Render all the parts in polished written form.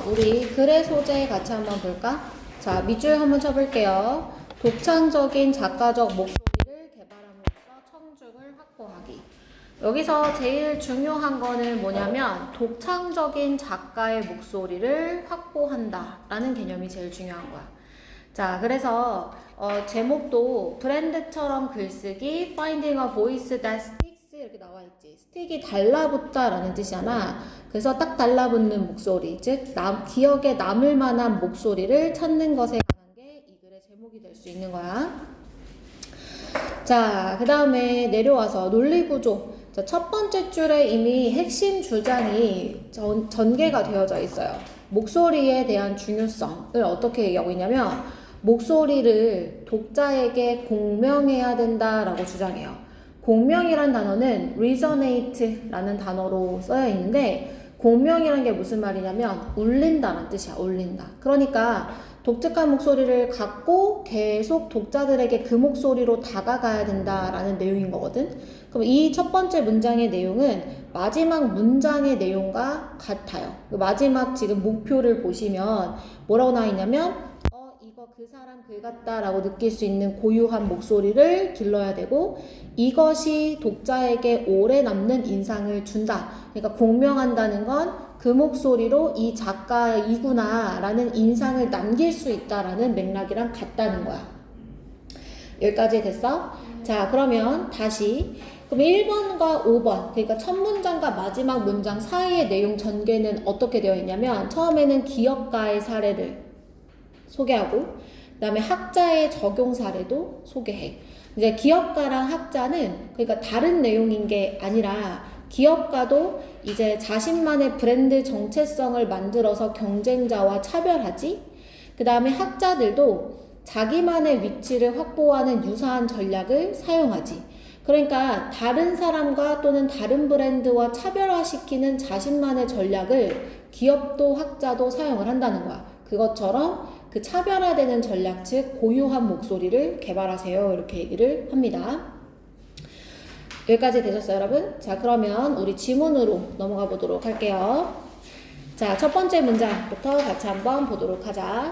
우리 글의 소재 같이 한번 볼까? 자, 밑줄 한번 쳐볼게요. 독창적인 작가적 목소리를 개발함으로써 청중을 확보하기. 여기서 제일 중요한 거는 뭐냐면 독창적인 작가의 목소리를 확보한다 라는 개념이 제일 중요한 거야. 자, 그래서 제목도 브랜드처럼 글쓰기 Finding a voice that sticks 이렇게 나와 있지. 스틱이 달라붙다 라는 뜻이잖아. 그래서 딱 달라붙는 목소리, 즉 기억에 남을 만한 목소리를 찾는 것에 관한 게 이 글의 제목이 될 수 있는 거야. 자, 그 다음에 내려와서 논리구조. 자, 첫 번째 줄에 이미 핵심 주장이 전개가 되어져 있어요. 목소리에 대한 중요성을 어떻게 얘기하고 있냐면 목소리를 독자에게 공명해야 된다라고 주장해요. 공명이란 단어는 resonate라는 단어로 써여 있는데 공명이란 게 무슨 말이냐면 울린다는 뜻이야. 울린다. 그러니까 독특한 목소리를 갖고 계속 독자들에게 그 목소리로 다가가야 된다라는 내용인 거거든. 그럼 이 첫 번째 문장의 내용은 마지막 문장의 내용과 같아요. 마지막 지금 목표를 보시면 뭐라고 나와 있냐면 이거 그 사람 글 같다라고 느낄 수 있는 고유한 목소리를 길러야 되고 이것이 독자에게 오래 남는 인상을 준다. 그러니까 공명한다는 건 그 목소리로 이 작가이구나 라는 인상을 남길 수 있다라는 맥락이랑 같다는 거야. 여기까지 됐어? 자, 그러면 다시 그럼 1번과 5번 그러니까 첫 문장과 마지막 문장 사이의 내용 전개는 어떻게 되어 있냐면 처음에는 기업가의 사례를 소개하고 그 다음에 학자의 적용 사례도 소개해. 이제 기업가랑 학자는 그러니까 다른 내용인 게 아니라 기업가도 이제 자신만의 브랜드 정체성을 만들어서 경쟁자와 차별하지. 그 다음에 학자들도 자기만의 위치를 확보하는 유사한 전략을 사용하지. 그러니까 다른 사람과 또는 다른 브랜드와 차별화시키는 자신만의 전략을 기업도 학자도 사용을 한다는 거야. 그것처럼 그 차별화되는 전략, 즉 고유한 목소리를 개발하세요. 이렇게 얘기를 합니다. 여기까지 되셨어요, 여러분? 자, 그러면 우리 지문으로 넘어가 보도록 할게요. 자, 첫 번째 문장부터 같이 한번 보도록 하자.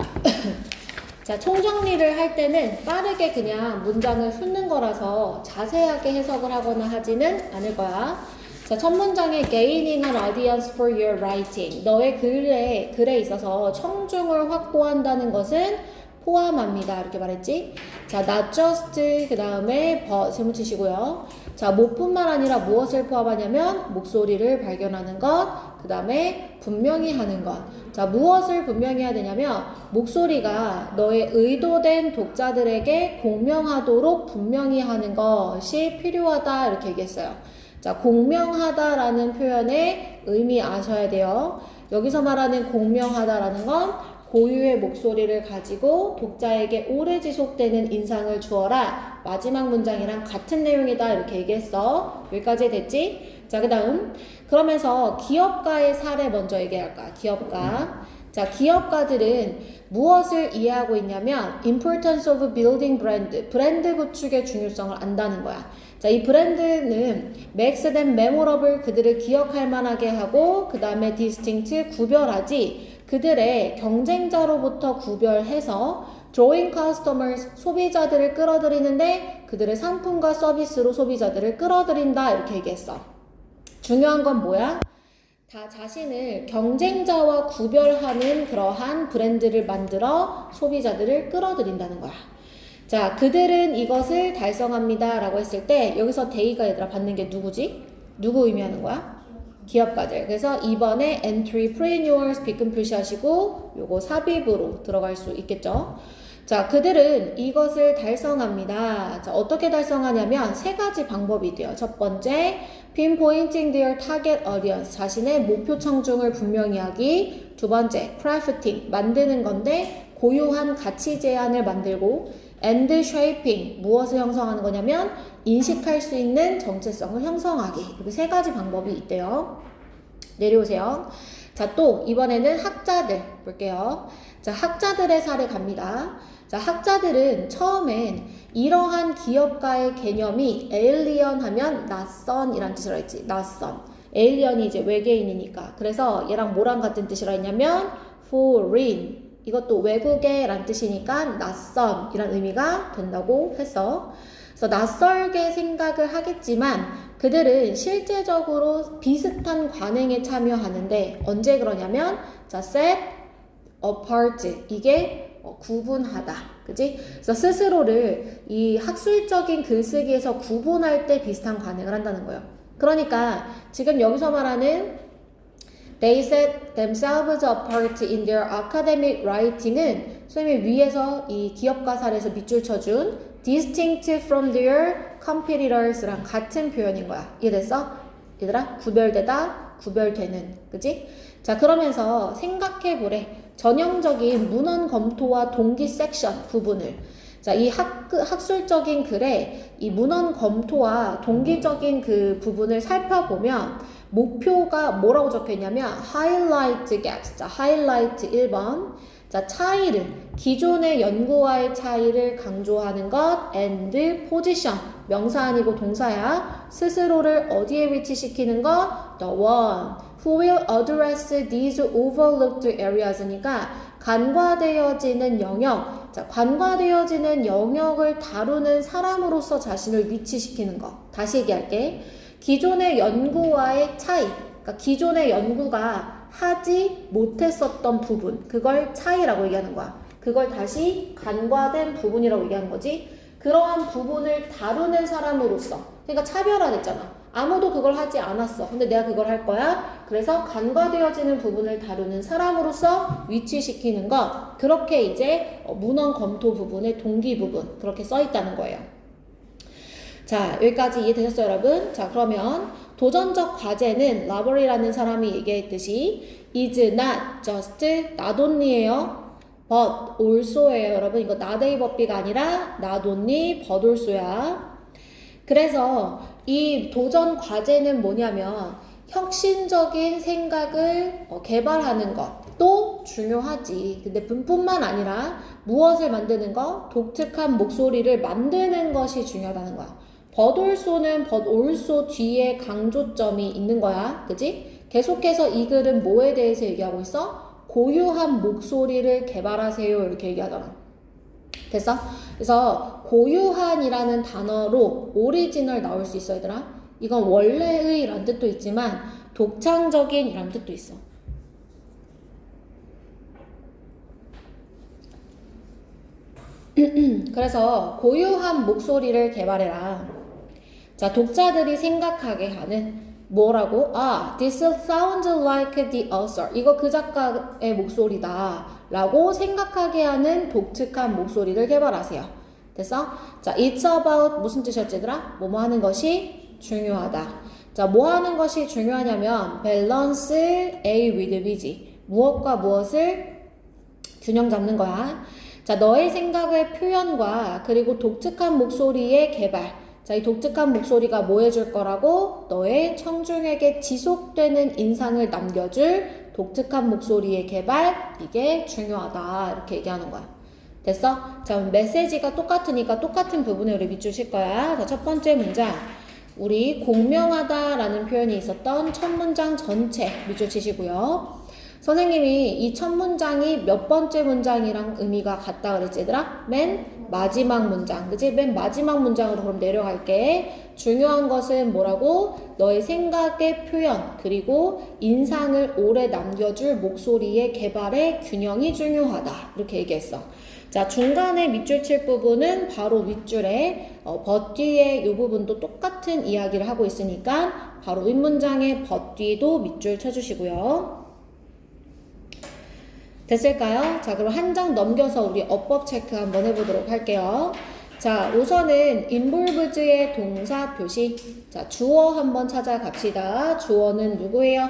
자, 총정리를 할 때는 빠르게 그냥 문장을 훑는 거라서 자세하게 해석을 하거나 하지는 않을 거야. 자, 첫 문장에 gaining an audience for your writing. 너의 글에 있어서 청중을 확보한다는 것은 포함합니다. 이렇게 말했지. 자, not just 그 다음에 세모 치시고요. 자, 뭐뿐만 아니라 무엇을 포함하냐면 목소리를 발견하는 것, 그 다음에 분명히 하는 것. 자, 무엇을 분명히 해야 되냐면 목소리가 너의 의도된 독자들에게 공명하도록 분명히 하는 것이 필요하다 이렇게 얘기했어요. 자, 공명하다라는 표현의 의미 아셔야 돼요. 여기서 말하는 공명하다라는 건 고유의 목소리를 가지고 독자에게 오래 지속되는 인상을 주어라. 마지막 문장이랑 같은 내용이다 이렇게 얘기했어. 여기까지 됐지? 자, 그 다음 그러면서 기업가의 사례 먼저 얘기할까? 기업가. 자, 기업가들은 무엇을 이해하고 있냐면 importance of building brand, 브랜드 구축의 중요성을 안다는 거야. 자, 이 브랜드는 makes them memorable, 그들을 기억할 만하게 하고 그 다음에 distinct, 구별하지 그들의 경쟁자로부터 구별해서 drawing customers, 소비자들을 끌어들이는데 그들의 상품과 서비스로 소비자들을 끌어들인다 이렇게 얘기했어. 중요한 건 뭐야? 다 자신을 경쟁자와 구별하는 그러한 브랜드를 만들어 소비자들을 끌어들인다는 거야. 자, 그들은 이것을 달성합니다 라고 했을 때 여기서 they가 얘들아 받는 게 누구지? 누구 의미하는 거야? 기업가들. 그래서 2번에 entrepreneurs 비금 표시하시고 요거 삽입으로 들어갈 수 있겠죠. 자, 그들은 이것을 달성합니다. 자, 어떻게 달성하냐면 세 가지 방법이 돼요. 첫 번째, pinpointing their target audience, 자신의 목표 청중을 분명히 하기. 두 번째, crafting, 만드는 건데 고유한 가치 제안을 만들고 and shaping, 무엇을 형성하는 거냐면 인식할 수 있는 정체성을 형성하기. 이렇게 세 가지 방법이 있대요. 내려오세요. 자, 또 이번에는 학자들 볼게요. 자, 학자들의 사례 갑니다. 자, 학자들은 처음엔 이러한 기업가의 개념이 alien 하면 낯선이란 뜻으로 했지. 낯선. 에일리언이 이제 외계인이니까. 그래서 얘랑 뭐랑 같은 뜻이라 했냐면 foreign. 이것도 외국의 뜻이니까 낯선이란 의미가 된다고 했어. 그래서 낯설게 생각을 하겠지만 그들은 실제적으로 비슷한 관행에 참여하는데 언제 그러냐면 자, set apart. 이게 구분하다. 그지? 그래서 스스로를 이 학술적인 글쓰기에서 구분할 때 비슷한 관행을 한다는 거예요. 그러니까 지금 여기서 말하는 They set themselves apart in their academic writing은 선생님이 위에서 이 기업 가설에서 밑줄 쳐준 distinct from their competitors랑 같은 표현인 거야. 이해됐어? 얘들아? 구별되다, 구별되는. 그치? 자, 그러면서 생각해보래. 전형적인 문헌 검토와 동기 섹션 부분을. 자, 이 학술적인 글에 이 문헌 검토와 동기적인 그 부분을 살펴보면 목표가 뭐라고 적혀 있냐면 highlight gaps. 자, highlight 1번. 자, 차이를 기존의 연구와의 차이를 강조하는 것 and position. 명사 아니고 동사야. 스스로를 어디에 위치시키는 것? The one who will address these overlooked areas니까 간과되어지는 영역. 자, 간과되어지는 영역을 다루는 사람으로서 자신을 위치시키는 것. 다시 얘기할게. 기존의 연구와의 차이, 그러니까 기존의 연구가 하지 못했었던 부분, 그걸 차이라고 얘기하는 거야. 그걸 다시 간과된 부분이라고 얘기하는 거지. 그러한 부분을 다루는 사람으로서, 그러니까 차별화됐잖아. 아무도 그걸 하지 않았어. 근데 내가 그걸 할 거야. 그래서 간과되어지는 부분을 다루는 사람으로서 위치시키는 것. 그렇게 이제 문헌 검토 부분의 동기 부분, 그렇게 써 있다는 거예요. 자, 여기까지 이해되셨어요, 여러분? 자, 그러면 도전적 과제는 라버리라는 사람이 얘기했듯이 is not just not only예요. but also예요, 여러분. 이거 not a but가 아니라 not only but also야. 그래서 이 도전 과제는 뭐냐면 혁신적인 생각을 개발하는 것도 중요하지. 근데 뿐만 아니라 무엇을 만드는 것? 독특한 목소리를 만드는 것이 중요하다는 거야. 버돌소는 버올소 뒤에 강조점이 있는 거야. 그지? 계속해서 이 글은 뭐에 대해서 얘기하고 있어? 고유한 목소리를 개발하세요. 이렇게 얘기하잖아. 됐어? 그래서 고유한이라는 단어로 오리지널 나올 수 있어, 얘들아. 이건 원래의 이란 뜻도 있지만 독창적인 이란 뜻도 있어. 그래서 고유한 목소리를 개발해라. 자, 독자들이 생각하게 하는 뭐라고? 아, this sounds like the author. 이거 그 작가의 목소리다 라고 생각하게 하는 독특한 목소리를 개발하세요. 됐어? 자, it's about 무슨 뜻이었지, 얘들아? 뭐뭐 하는 것이 중요하다. 자, 뭐 하는 것이 중요하냐면 balance A with B지. 무엇과 무엇을 균형 잡는 거야. 자, 너의 생각의 표현과 그리고 독특한 목소리의 개발. 자, 이 독특한 목소리가 뭐 해줄 거라고? 너의 청중에게 지속되는 인상을 남겨줄 독특한 목소리의 개발, 이게 중요하다. 이렇게 얘기하는 거야. 됐어? 자, 메시지가 똑같으니까 똑같은 부분에 우리 밑줄 칠 거야. 자, 첫 번째 문장. 우리 공명하다 라는 표현이 있었던 첫 문장 전체 밑줄 치시고요. 선생님이 이 첫 문장이 몇 번째 문장이랑 의미가 같다 그랬지, 얘들아? 맨 마지막 문장, 그치? 맨 마지막 문장으로 그럼 내려갈게. 중요한 것은 뭐라고? 너의 생각의 표현, 그리고 인상을 오래 남겨줄 목소리의 개발의 균형이 중요하다. 이렇게 얘기했어. 자, 중간에 밑줄 칠 부분은 바로 윗줄에 but 뒤에 이 부분도 똑같은 이야기를 하고 있으니까 바로 윗문장의 but 뒤도 밑줄 쳐주시고요. 됐을까요? 자, 그럼 한 장 넘겨서 우리 어법 체크 한번 해보도록 할게요. 자, 우선은 involved의 동사 표시. 자, 주어 한번 찾아갑시다. 주어는 누구예요?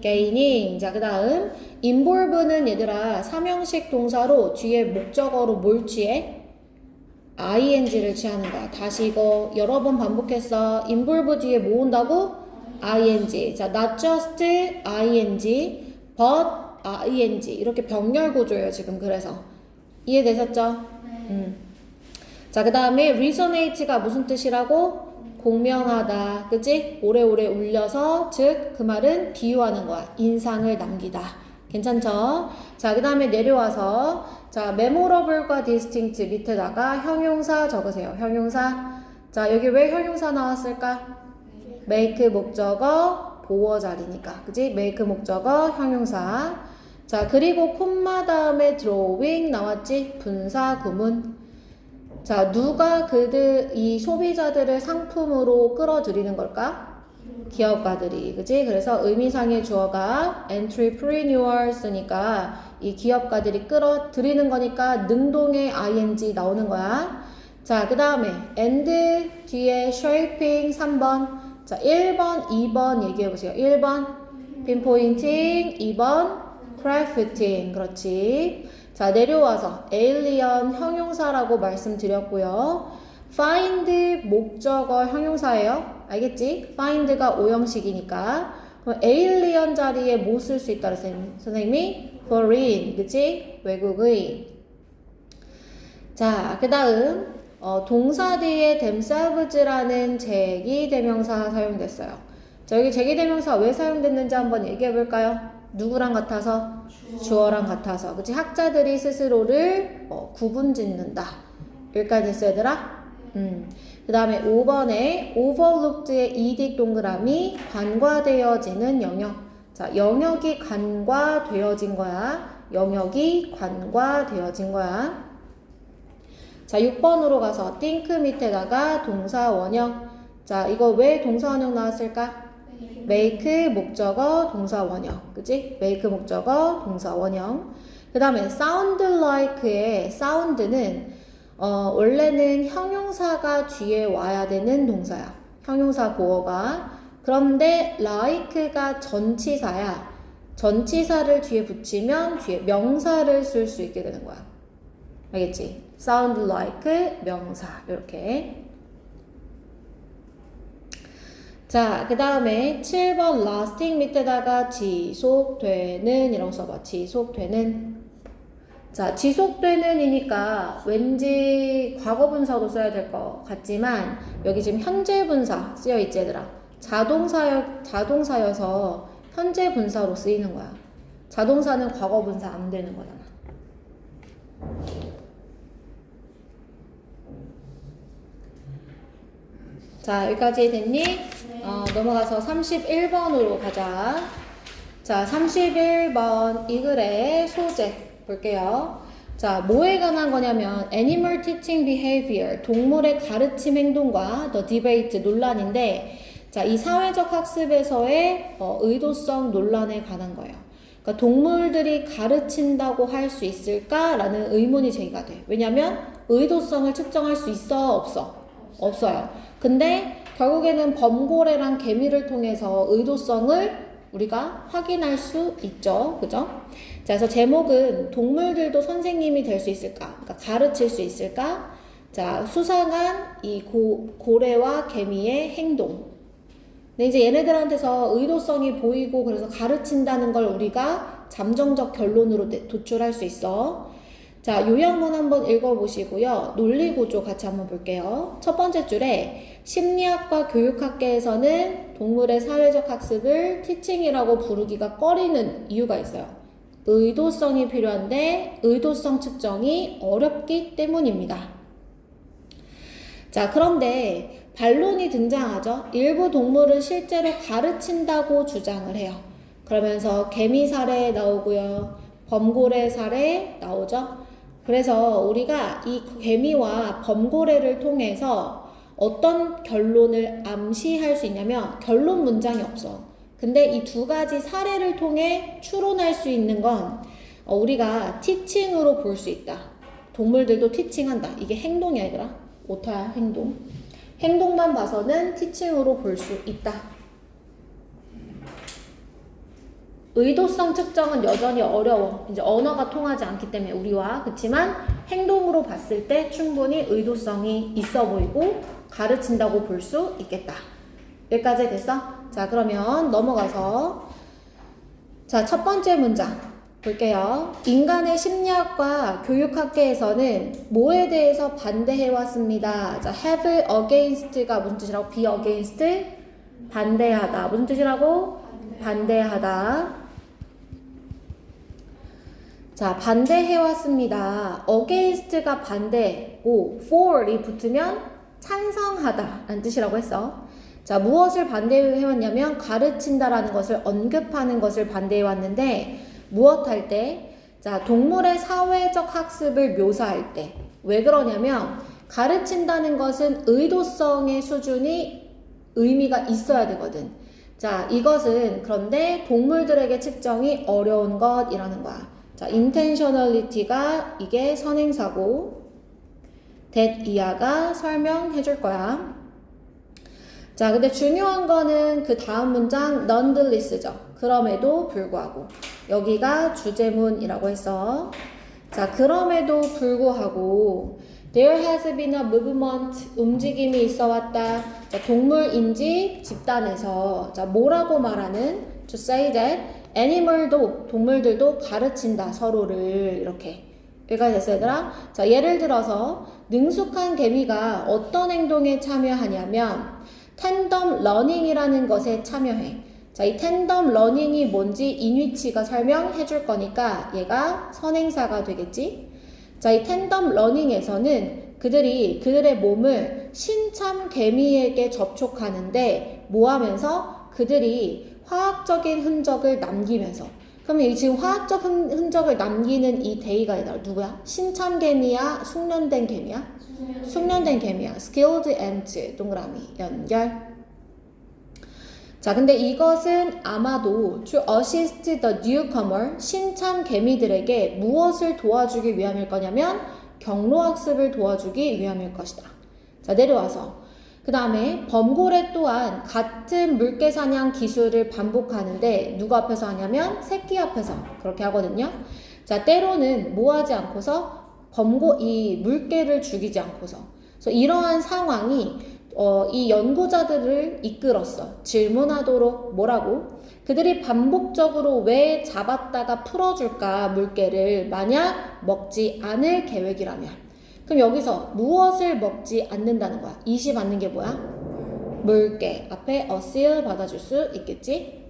gaining. 자, 그 다음 involve는 얘들아 삼형식 동사로 뒤에 목적어로 뭘 취해? ing를 취하는 거야. 다시 이거 여러 번 반복했어. involve 뒤에 뭐 온다고? ing. 자, not just ing, but ing. 이렇게 병렬 구조예요, 지금. 그래서 이해되셨죠? 자, 그 다음에 resonate가 무슨 뜻이라고? 공명하다. 그치? 오래오래 울려서 즉 그 말은 비유하는 거야. 인상을 남기다. 괜찮죠? 자, 그 다음에 내려와서 자, memorable과 distinct 밑에다가 형용사 적으세요. 형용사. 자, 여기 왜 형용사 나왔을까? make 목적어 보어 자리니까. 그치? make 목적어 형용사. 자, 그리고 콤마 다음에 drawing 나왔지? 분사 구문. 자, 누가 이 소비자들을 상품으로 끌어들이는 걸까? 기업가들이. 그치? 그래서 의미상의 주어가 entrepreneurs니까 이 기업가들이 끌어들이는 거니까 능동의 ing 나오는 거야. 자, 그 다음에 and 뒤에 shaping 3번. 자, 1번, 2번 얘기해보세요. 1번 pinpointing, 2번 crafting. 그렇지. 자, 내려와서 alien 형용사라고 말씀드렸고요. find 목적어 형용사예요. 알겠지? find가 오형식이니까. 그럼 alien 자리에 뭐 쓸 수 있다 그랬어요? 선생님이 foreign, 그치? 외국의. 자, 그 다음 동사 뒤에 themselves라는 제기대명사 사용됐어요. 자, 여기 제기대명사 왜 사용됐는지 한번 얘기해 볼까요? 누구랑 같아서? 주어랑 같아서. 그치? 학자들이 스스로를 구분 짓는다. 여기까지 됐어, 얘들아? 그 다음에 5번에 overlooked의 이딕 동그라미 관과되어지는 영역. 자, 영역이 관과되어진 거야. 영역이 관과되어진 거야. 자, 6번으로 가서 think 밑에다가 동사 원형. 자, 이거 왜 동사 원형 나왔을까? make 목적어 동사 원형. 그치? make 목적어 동사 원형. 그 다음에 sound like의 sound는 원래는 형용사가 뒤에 와야 되는 동사야. 형용사 보어가. 그런데 like가 전치사야. 전치사를 뒤에 붙이면 뒤에 명사를 쓸 수 있게 되는 거야. 알겠지? sound like 명사. 이렇게. 자, 그 다음에 7번 lasting 밑에다가 지속되는 이라고 써봐. 지속되는. 자, 지속되는 이니까 왠지 과거분사로 써야 될 것 같지만 여기 지금 현재 분사 쓰여 있지 얘들아. 자동사여서 현재 분사로 쓰이는 거야. 자동사는 과거분사 안 되는 거잖아. 자, 여기까지 됐니? 넘어가서 31번으로 가자. 자, 31번 이 글의 소재 볼게요. 자, 뭐에 관한 거냐면 Animal Teaching Behavior, 동물의 가르침 행동과 The Debate, 논란인데 자, 이 사회적 학습에서의 의도성 논란에 관한 거예요. 그러니까 동물들이 가르친다고 할 수 있을까라는 의문이 제기가 돼. 왜냐면 의도성을 측정할 수 있어? 없어? 없어요. 근데 결국에는 범고래랑 개미를 통해서 의도성을 우리가 확인할 수 있죠. 그죠? 자, 그래서 제목은 동물들도 선생님이 될 수 있을까? 그러니까 가르칠 수 있을까? 자, 수상한 이 고래와 개미의 행동. 근데 이제 얘네들한테서 의도성이 보이고 그래서 가르친다는 걸 우리가 잠정적 결론으로 도출할 수 있어. 자, 요약문 한번 읽어보시고요. 논리구조 같이 한번 볼게요. 첫 번째 줄에 심리학과 교육학계에서는 동물의 사회적 학습을 티칭이라고 부르기가 꺼리는 이유가 있어요. 의도성이 필요한데 의도성 측정이 어렵기 때문입니다. 자, 그런데 반론이 등장하죠. 일부 동물은 실제로 가르친다고 주장을 해요. 그러면서 개미 사례 나오고요. 범고래 사례 나오죠. 그래서 우리가 이 개미와 범고래를 통해서 어떤 결론을 암시할 수 있냐면 결론 문장이 없어. 근데 이 두 가지 사례를 통해 추론할 수 있는 건 우리가 티칭으로 볼 수 있다. 동물들도 티칭한다. 이게 행동이야 얘들아. 오타야 행동. 행동만 봐서는 티칭으로 볼 수 있다. 의도성 측정은 여전히 어려워. 이제 언어가 통하지 않기 때문에 우리와. 그렇지만 행동으로 봤을 때 충분히 의도성이 있어 보이고 가르친다고 볼 수 있겠다. 여기까지 됐어? 자, 그러면 넘어가서 자, 첫 번째 문장. 볼게요. 인간의 심리학과 교육학계에서는 뭐에 대해서 반대해왔습니다. 자, have against가 무슨 뜻이라고? be against? 반대하다. 무슨 뜻이라고? 반대하다. 자, 반대해왔습니다. against가 반대고 for이 붙으면 찬성하다 라는 뜻이라고 했어. 자, 무엇을 반대해왔냐면 가르친다라는 것을 언급하는 것을 반대해왔는데 무엇 할 때? 자, 동물의 사회적 학습을 묘사할 때. 왜 그러냐면 가르친다는 것은 의도성의 수준이 의미가 있어야 되거든. 자, 이것은 그런데 동물들에게 측정이 어려운 것이라는 거야. 자, intentionality가 이게 선행사고 that 이하가 설명해 줄 거야. 자, 근데 중요한 거는 그 다음 문장 nonetheless죠. 그럼에도 불구하고. 여기가 주제문이라고 했어. 자, 그럼에도 불구하고 there has been a movement, 움직임이 있어 왔다. 자, 동물인지 집단에서 자, 뭐라고 말하는 to say that animal도 동물들도 가르친다 서로를 이렇게. 여기까지 됐어 얘들아? 자, 예를 들어서 능숙한 개미가 어떤 행동에 참여하냐면 텐덤 러닝이라는 것에 참여해. 자, 이 텐덤 러닝이 뭔지 인위치가 설명해 줄 거니까 얘가 선행사가 되겠지? 자, 이 텐덤 러닝에서는 그들의 몸을 신참 개미에게 접촉하는데 뭐 하면서? 그들이 화학적인 흔적을 남기면서. 그러면 이 지금 화학적 흔적을 남기는 이 데이가 누구야? 신참 개미야? 숙련된 개미야? 숙련된 개미야. skilled ant 동그라미 연결. 자, 근데 이것은 아마도 to assist the newcomer 신참 개미들에게 무엇을 도와주기 위함일 거냐면 경로학습을 도와주기 위함일 것이다. 자, 내려와서 그 다음에 범고래 또한 같은 물개 사냥 기술을 반복하는데 누구 앞에서 하냐면 새끼 앞에서 그렇게 하거든요. 자, 때로는 뭐 하지 않고서 이 물개를 죽이지 않고서. 그래서 이러한 상황이 이 연구자들을 이끌었어. 질문하도록 뭐라고? 그들이 반복적으로 왜 잡았다가 풀어줄까 물개를 만약 먹지 않을 계획이라면. 그럼 여기서 무엇을 먹지 않는다는 거야? 20 않는 게 뭐야? 물개. 앞에 a seal 받아줄 수 있겠지?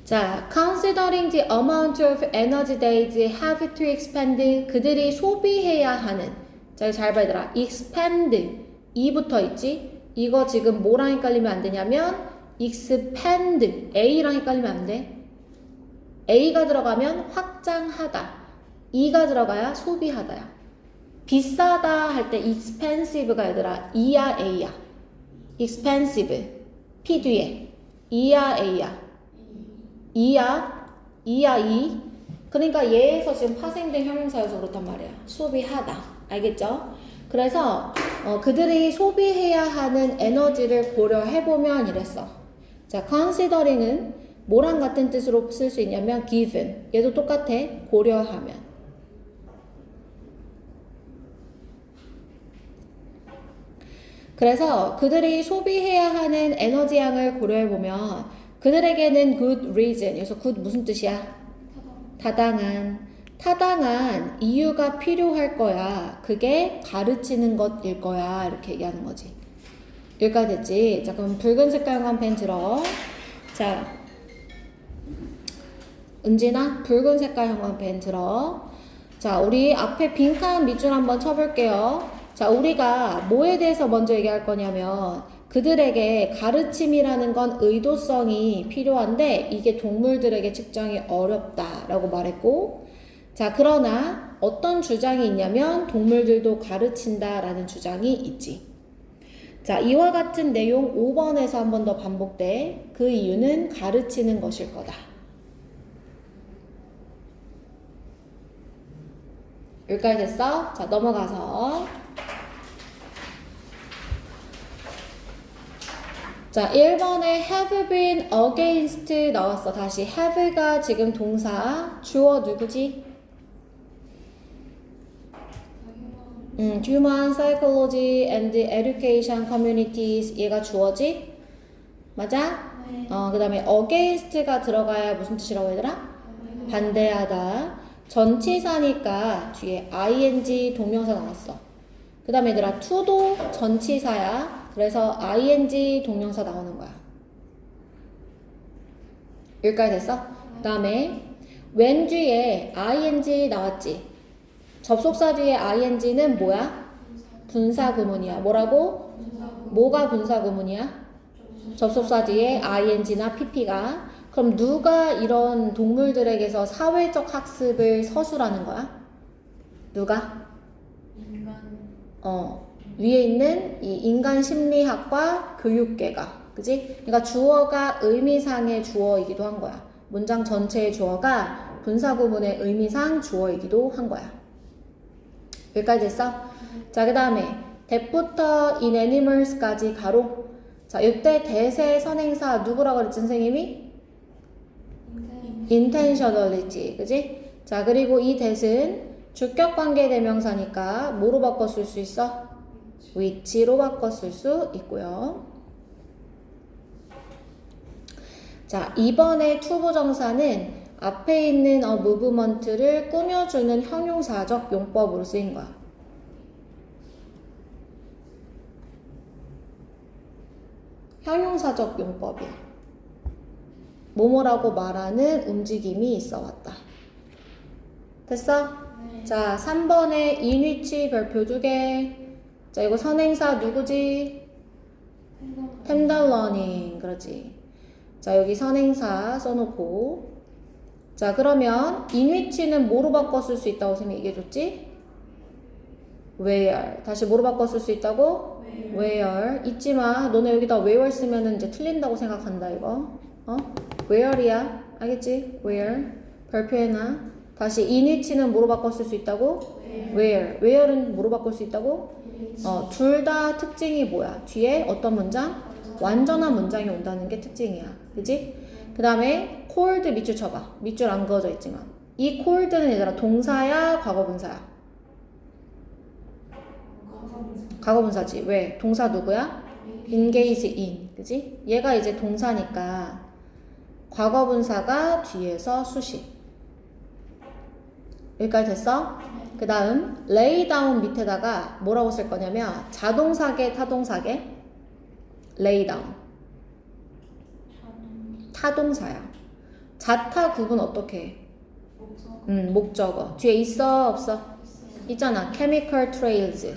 자, considering the amount of energy they have to expend, 그들이 소비해야 하는. 자, 잘 봐 얘들아. expand 이 붙어 있지? 이거 지금 뭐랑 헷갈리면 안 되냐면 expand A랑 헷갈리면 안 돼. A가 들어가면 확장하다. E가 들어가야 소비하다야. 비싸다 할 때 expensive가 얘들아 E야 A야. expensive P 뒤에 E야 A야. E야 E. 그러니까 얘에서 지금 파생된 형용사여서 그렇단 말이야. 소비하다. 알겠죠? 그래서 그들이 소비해야 하는 에너지를 고려해보면 이랬어. 자, considering은 뭐랑 같은 뜻으로 쓸 수 있냐면 given. 얘도 똑같아. 고려하면. 그래서 그들이 소비해야 하는 에너지 양을 고려해보면 그들에게는 good reason. 여기서 good 무슨 뜻이야? 타당한 이유가 필요할 거야. 그게 가르치는 것일 거야. 이렇게 얘기하는 거지. 여기까지 됐지? 자, 그럼 붉은 색깔 형광 펜 들어. 자, 은진아, 붉은 색깔 형광 펜 들어. 자, 우리 앞에 빈칸 밑줄 한번 쳐볼게요. 자, 우리가 뭐에 대해서 먼저 얘기할 거냐면 그들에게 가르침이라는 건 의도성이 필요한데 이게 동물들에게 측정이 어렵다라고 말했고, 자, 그러나 어떤 주장이 있냐면 동물들도 가르친다라는 주장이 있지. 자, 이와 같은 내용 5번에서 한 번 더 반복돼. 그 이유는 가르치는 것일 거다. 여기까지 됐어? 자, 넘어가서 자, 1번에 have been against 나왔어. 다시 have가 지금 동사, 주어 누구지? Human Psychology and Education Communities 얘가 주어지? 맞아? 그 다음에 against가 들어가야 무슨 뜻이라고 얘들아? 반대하다. 전치사니까 뒤에 ing 동명사 나왔어. 그 다음에 얘들아 to도 전치사야. 그래서 ing 동명사 나오는 거야. 여기까지 됐어? 그 다음에 when 뒤에 ing 나왔지? 접속사 뒤에 ing는 뭐야? 분사구문이야. 뭐라고? 뭐가 분사구문이야? 접속사 뒤에 ing나 pp가. 그럼 누가 이런 동물들에게서 사회적 학습을 서술하는 거야? 누가? 위에 있는 이 인간 심리학과 교육계가. 그지? 그러니까 주어가 의미상의 주어이기도 한 거야. 문장 전체의 주어가 분사구문의 의미상 주어이기도 한 거야. 여기까지 됐어? 자, 그 다음에 that부터 in animals까지 가로. 자, 이때 대세 선행사 누구라고 그랬지 선생님이? intentionality. 그지? 자, 그리고 이 that은 주격관계 대명사니까 뭐로 바꿔 쓸 수 있어? which로 바꿔 쓸 수 있고요. 자, 이번에 투부정사는 앞에 있는 movement를 꾸며주는 형용사적 용법으로 쓰인 거야. 형용사적 용법이야. 뭐뭐라고 말하는 움직임이 있어 왔다. 됐어? 네. 자, 3번에 in which 별표 2개. 자, 이거 선행사 누구지? tender learning. 그렇지. 자, 여기 선행사 써놓고. 자, 그러면 in which는 뭐로 바꿔 쓸 수 있다고 선생님이 얘기해줬지? where. 다시 뭐로 바꿔 쓸 수 있다고? where. 잊지 마. 너네 여기다 where 쓰면은 이제 틀린다고 생각한다, 이거. where이야. 알겠지? where. 별표해놔. 다시 in which는 뭐로 바꿔 쓸 수 있다고? where. where는 뭐로 바꿀 수 있다고? 둘 다 특징이 뭐야? 뒤에 어떤 문장? 완전한 문장이 온다는 게 특징이야. 그지? 그 다음에 cold 밑줄 쳐봐. 밑줄 안 그어져 있지만. 이 cold는 얘들아 동사야? 과거분사야? 과거분사지. 왜? 동사 누구야? engage in. 그지? 얘가 이제 동사니까 과거분사가 뒤에서 수식. 여기까지 됐어? 그 다음 lay down 밑에다가 뭐라고 쓸 거냐면 자동사계 타동사계? lay down. 타동사야. 자타 구분 어떻게 해? 목적어. 뒤에 있어 없어? 있잖아. chemical trails.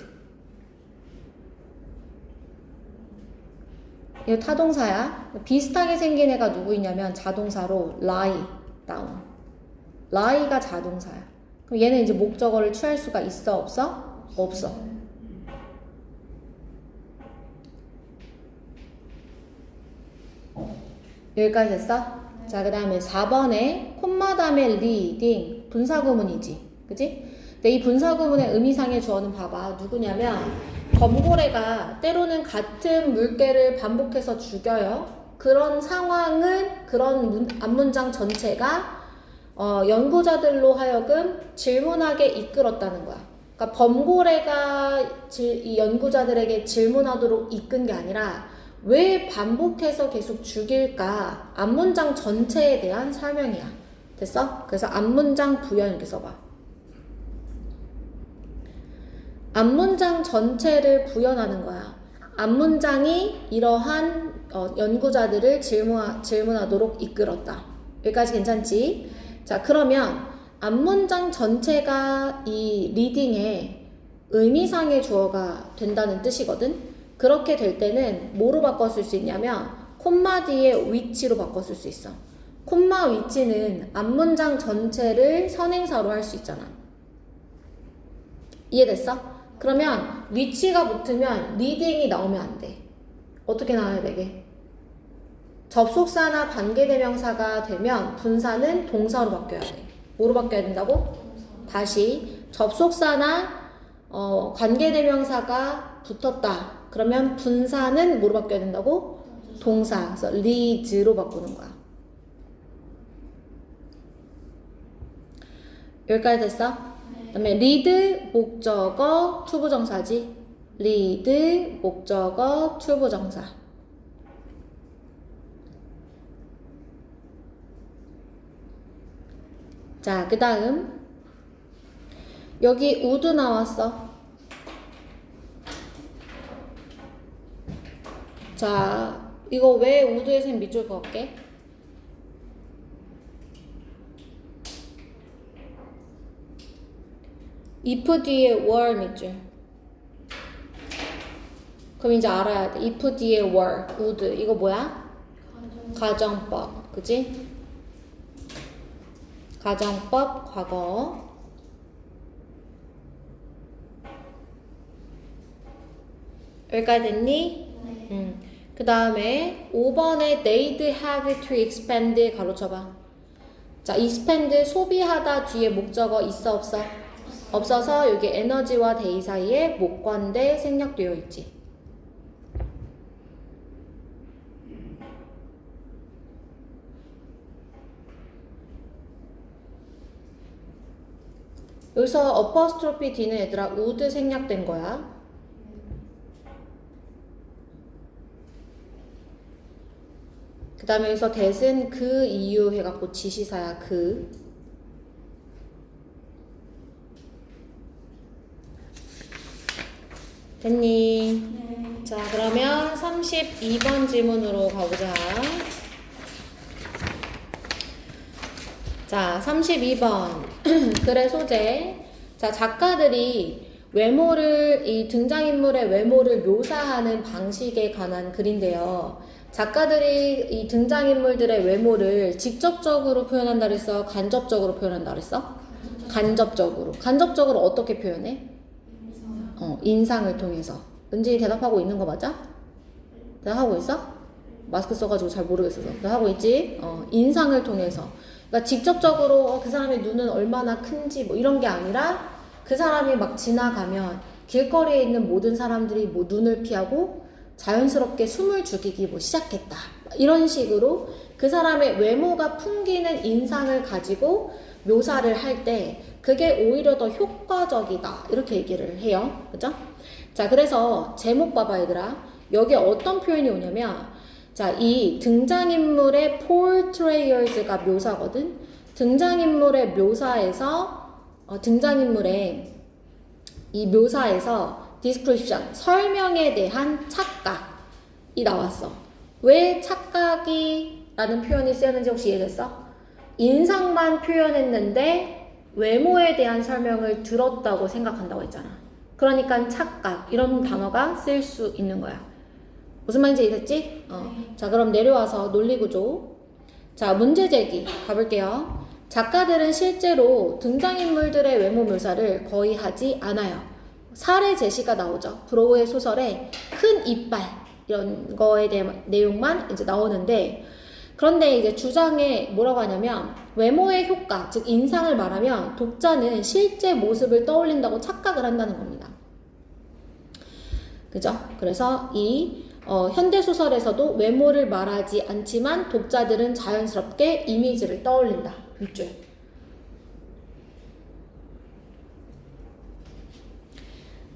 이거 타동사야. 비슷하게 생긴 애가 누구 있냐면 자동사로 lie down. lie가 자동사야. 그럼 얘는 이제 목적어를 취할 수가 있어 없어? 없어. 여기까지 됐어? 자, 그 다음에 4번에 콤마 다음에 leading 분사구문이지. 그지? 근데 이 분사구문의 의미상의 주어는 봐봐. 누구냐면 범고래가 때로는 같은 물개를 반복해서 죽여요. 그런 상황은 그런 앞문장 전체가 연구자들로 하여금 질문하게 이끌었다는 거야. 그러니까 범고래가 이 연구자들에게 질문하도록 이끈 게 아니라 왜 반복해서 계속 죽일까? 앞문장 전체에 대한 설명이야. 됐어? 그래서 앞문장 부연 이렇게 써봐. 앞문장 전체를 부연하는 거야. 앞문장이 이러한 연구자들을 질문하도록 이끌었다. 여기까지 괜찮지? 자, 그러면 앞문장 전체가 이 리딩의 의미상의 주어가 된다는 뜻이거든? 그렇게 될 때는 뭐로 바꿔 쓸 수 있냐면 콤마 뒤에 which로 바꿔 쓸 수 있어. 콤마 which는 앞문장 전체를 선행사로 할 수 있잖아. 이해됐어? 그러면 which가 붙으면 reading이 나오면 안 돼. 어떻게 나와야 되게? 접속사나 관계대명사가 되면 분사는 동사로 바뀌어야 돼. 뭐로 바뀌어야 된다고? 다시 접속사나 관계대명사가 붙었다. 그러면 분사는 뭐로 바뀌어야 된다고? 동사. 그래서 leads로 바꾸는 거야. 여기까지 됐어? 그 다음에 lead 목적어 투부정사지. lead 목적어 투부정사. 자, 그 다음 여기 would 나왔어. 자, 이거 왜 would에 선 밑줄 그을게. if 뒤에 were 밑줄. 그럼 이제 알아야 돼. if 뒤에 were, would. 이거 뭐야? 가정법. 그지? 가정법, 과거. 여기까지 됐니? 네. 그 다음에 5번에 they'd have to expand 가로쳐봐. 자, expand 소비하다 뒤에 목적어 있어 없어? 없어서 여기 에너지와 데이 사이에 목관대 생략되어 있지. 여기서 어퍼스트로피 D는 얘들아 would 생략된 거야. 그 다음에 여기서 that은 그 이유 해갖고 지시사야. 그 됐니? 네. 자, 그러면 32번 질문으로 가보자. 자, 32번 글의 소재. 자, 작가들이 외모를, 이 등장인물의 외모를 묘사하는 방식에 관한 글인데요. 작가들이 이 등장인물들의 외모를 직접적으로 표현한다 그랬어? 간접적으로 표현한다 그랬어? 간접적으로. 간접적으로 어떻게 표현해? 인상을 통해서. 은진이 대답하고 있는 거 맞아? 대답하고 있어? 마스크 써가지고 잘 모르겠어서. 대답하고 있지? 인상을 통해서. 그러니까 직접적으로 그 사람의 눈은 얼마나 큰지 뭐 이런 게 아니라 그 사람이 막 지나가면 길거리에 있는 모든 사람들이 뭐 눈을 피하고 자연스럽게 숨을 죽이기 뭐 시작했다. 이런 식으로 그 사람의 외모가 풍기는 인상을 가지고 묘사를 할 때 그게 오히려 더 효과적이다. 이렇게 얘기를 해요. 그죠? 자, 그래서 제목 봐봐 얘들아. 여기에 어떤 표현이 오냐면 자, 이 등장인물의 portrayers가 묘사거든. 등장인물의 묘사에서 등장인물의 이 묘사에서 description, 설명에 대한 착각이 나왔어. 왜 착각이라는 표현이 쓰였는지 혹시 이해됐어? 인상만 표현했는데 외모에 대한 설명을 들었다고 생각한다고 했잖아. 그러니까 착각 이런 단어가 쓸 수 있는 거야. 무슨 말인지 이해됐지? 자, 그럼 내려와서 논리구조. 자, 문제 제기 가볼게요. 작가들은 실제로 등장인물들의 외모 묘사를 거의 하지 않아요. 사례 제시가 나오죠. 브로우의 소설에 큰 이빨 이런 거에 대한 내용만 이제 나오는데, 그런데 이제 주장에 뭐라고 하냐면 외모의 효과, 즉 인상을 말하면 독자는 실제 모습을 떠올린다고 착각을 한다는 겁니다. 그죠? 그래서 이 현대소설에서도 외모를 말하지 않지만 독자들은 자연스럽게 이미지를 떠올린다. 일줄.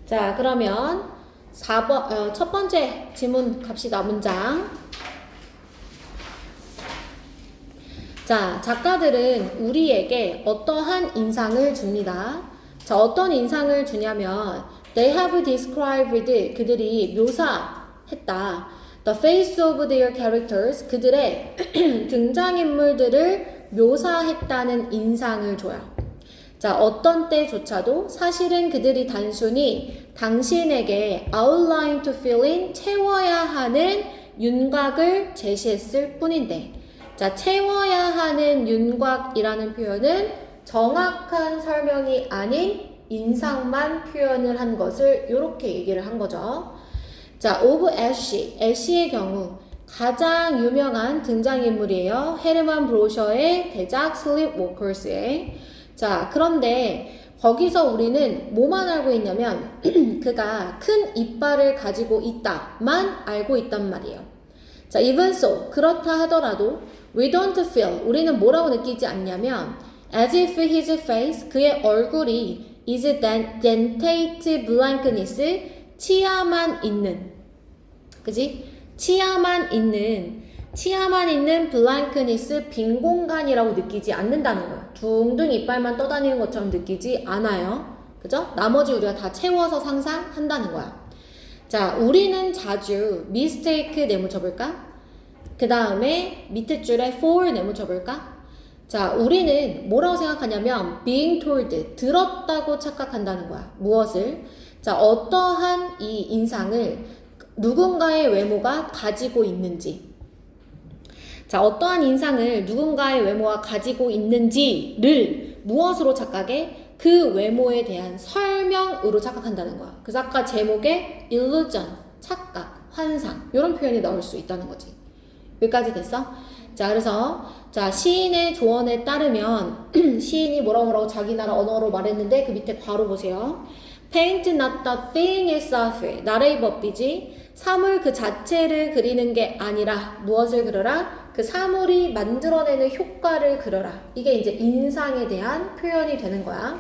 자, 그러면 4번, 첫 번째 지문 갑시다. 문장. 자, 작가들은 우리에게 어떠한 인상을 줍니다. 자, 어떤 인상을 주냐면 They have described, 그들이 묘사했다. The face of their characters, 그들의 등장인물들을 묘사했다는 인상을 줘요. 자, 어떤 때조차도 사실은 그들이 단순히 당신에게 outline to fill in, 채워야 하는 윤곽을 제시했을 뿐인데, 자, 채워야 하는 윤곽이라는 표현은 정확한 설명이 아닌 인상만 표현을 한 것을 이렇게 얘기를 한 거죠. 자, 오브 애쉬의 경우 가장 유명한 등장인물이에요. 헤르만 브로셔의 대작 슬립워커스의. 자, 그런데 거기서 우리는 뭐만 알고 있냐면 그가 큰 이빨을 가지고 있다만 알고 있단 말이에요. 자, even so, 그렇다 하더라도 we don't feel, 우리는 뭐라고 느끼지 않냐면 as if his face, 그의 얼굴이 is dentate blankness, 치아만 있는, 그지? 치아만 있는 치아만 있는 블랭크니스 빈 공간이라고 느끼지 않는다는 거예요. 둥둥 이빨만 떠다니는 것처럼 느끼지 않아요. 그죠? 나머지 우리가 다 채워서 상상한다는 거야. 자, 우리는 자주 mistake 내묻혀볼까? 그 다음에 밑에 줄에 for 내묻혀볼까? 자, 우리는 뭐라고 생각하냐면 being told, 들었다고 착각한다는 거야. 무엇을? 자, 어떠한 이 인상을 누군가의 외모가 가지고 있는지. 자, 어떠한 인상을 누군가의 외모가 가지고 있는지를 무엇으로 착각해? 그 외모에 대한 설명으로 착각한다는 거야. 그래서 아까 제목에 illusion, 착각, 환상 이런 표현이 나올 수 있다는 거지. 여기까지 됐어? 자, 그래서 자, 시인의 조언에 따르면 시인이 뭐라고 자기 나라 언어로 말했는데 그 밑에 괄호 보세요. Paint not the thing itself. 나라의 법이지. 사물 그 자체를 그리는 게 아니라 무엇을 그려라? 그 사물이 만들어내는 효과를 그려라. 이게 이제 인상에 대한 표현이 되는 거야.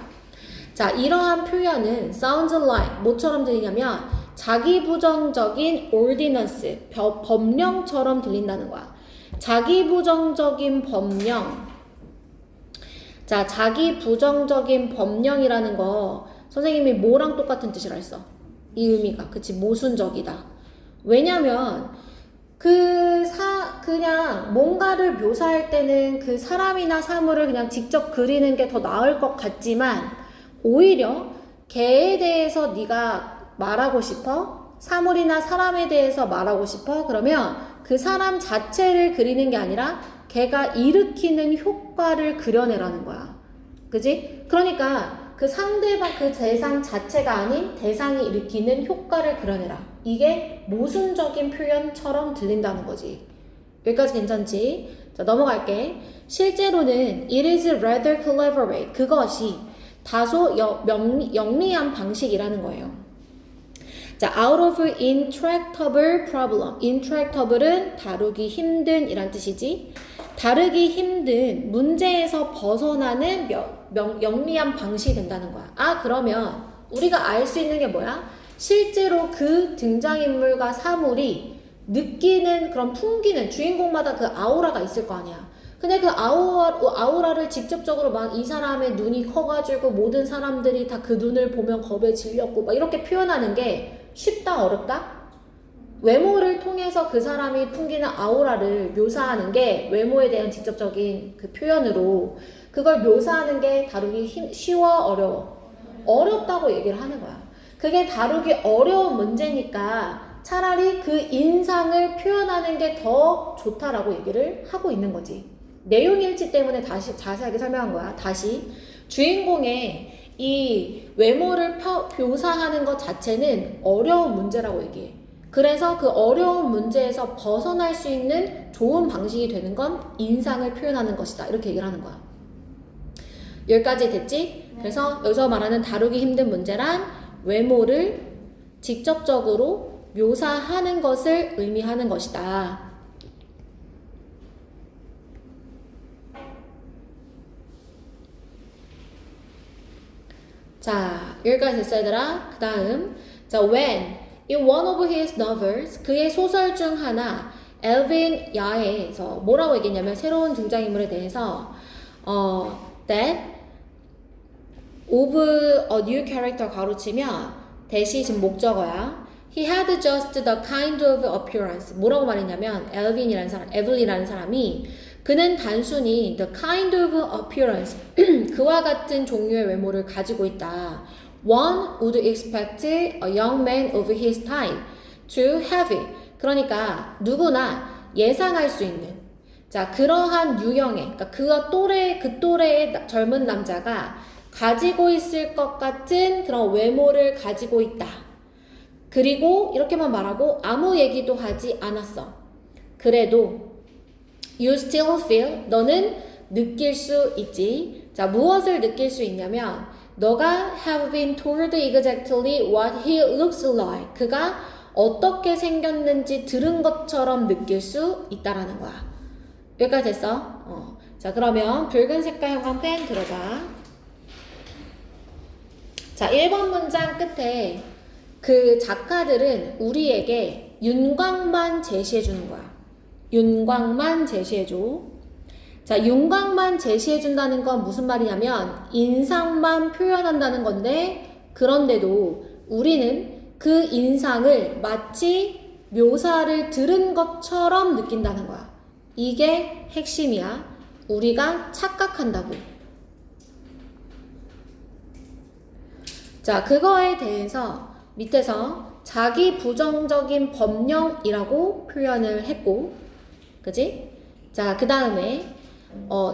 자, 이러한 표현은 sounds like 뭐처럼 들리냐면 자기 부정적인 ordinance, 법령처럼 들린다는 거야. 자기 부정적인 법령. 자, 자기 부정적인 법령이라는 거 선생님이 뭐랑 똑같은 뜻이라 했어? 이 의미가. 그치, 모순적이다. 왜냐면 그냥 뭔가를 묘사할 때는 그 사람이나 사물을 그냥 직접 그리는 게 더 나을 것 같지만 오히려 걔에 대해서 네가 말하고 싶어? 사물이나 사람에 대해서 말하고 싶어? 그러면 그 사람 자체를 그리는 게 아니라 걔가 일으키는 효과를 그려내라는 거야. 그지? 그러니까 그 상대방, 그 대상 자체가 아닌 대상이 일으키는 효과를 그려내라. 이게 모순적인 표현처럼 들린다는 거지. 여기까지 괜찮지? 자, 넘어갈게. 실제로는 it is rather clever way. 그것이 다소 영리한 방식이라는 거예요. 자, out of intractable problem. intractable은 다루기 힘든 이란 뜻이지. 다루기 힘든 문제에서 벗어나는 영리한 방식이 된다는 거야. 아, 그러면 우리가 알 수 있는 게 뭐야? 실제로 그 등장인물과 사물이 느끼는 그런 풍기는 주인공마다 그 아우라가 있을 거 아니야. 근데 그 아우라를 직접적으로 막 이 사람의 눈이 커가지고 모든 사람들이 다 그 눈을 보면 겁에 질렸고 막 이렇게 표현하는 게 쉽다 어렵다? 외모를 통해서 그 사람이 풍기는 아우라를 묘사하는 게 외모에 대한 직접적인 그 표현으로 그걸 묘사하는 게 다루기 쉬워 어려워? 어렵다고 얘기를 하는 거야. 그게 다루기 어려운 문제니까 차라리 그 인상을 표현하는 게 더 좋다라고 얘기를 하고 있는 거지. 내용 일치 때문에 다시 자세하게 설명한 거야. 다시 주인공의 이 외모를 묘사하는 것 자체는 어려운 문제라고 얘기해. 그래서 그 어려운 문제에서 벗어날 수 있는 좋은 방식이 되는 건 인상을 표현하는 것이다. 이렇게 얘기를 하는 거야. 여기까지 됐지? 그래서 여기서 말하는 다루기 힘든 문제란 외모를 직접적으로 묘사하는 것을 의미하는 것이다. 자, 여기까지 됐어 얘들아. 그 다음 자, when in one of his novels 그의 소설 중 하나 엘빈 야에서 뭐라고 얘기했냐면 새로운 등장인물에 대해서 that of a new character 가로치면 대시 지금 목적어야. He had just the kind of appearance. 뭐라고 말했냐면 에블린이라는 사람이 그는 단순히 the kind of appearance 그와 같은 종류의 외모를 가지고 있다. One would expect a young man of his time to have it. 그러니까 누구나 예상할 수 있는 자 그러한 유형의 그러니까 그 또래의 젊은 남자가 가지고 있을 것 같은 그런 외모를 가지고 있다. 그리고 이렇게만 말하고 아무 얘기도 하지 않았어. 그래도 you still feel 너는 느낄 수 있지. 자, 무엇을 느낄 수 있냐면 너가 have been told exactly what he looks like. 그가 어떻게 생겼는지 들은 것처럼 느낄 수 있다라는 거야. 여기까지 됐어? 자, 그러면 붉은 색깔 형광펜 들어가. 자, 1번 문장 끝에 그 작가들은 우리에게 윤곽만 제시해 주는 거야. 윤곽만 제시해줘. 자, 윤곽만 제시해준다는 건 무슨 말이냐면 인상만 표현한다는 건데 그런데도 우리는 그 인상을 마치 묘사를 들은 것처럼 느낀다는 거야. 이게 핵심이야. 우리가 착각한다고. 자, 그거에 대해서 밑에서 자기 부정적인 법령이라고 표현을 했고, 그지? 자, 그 다음에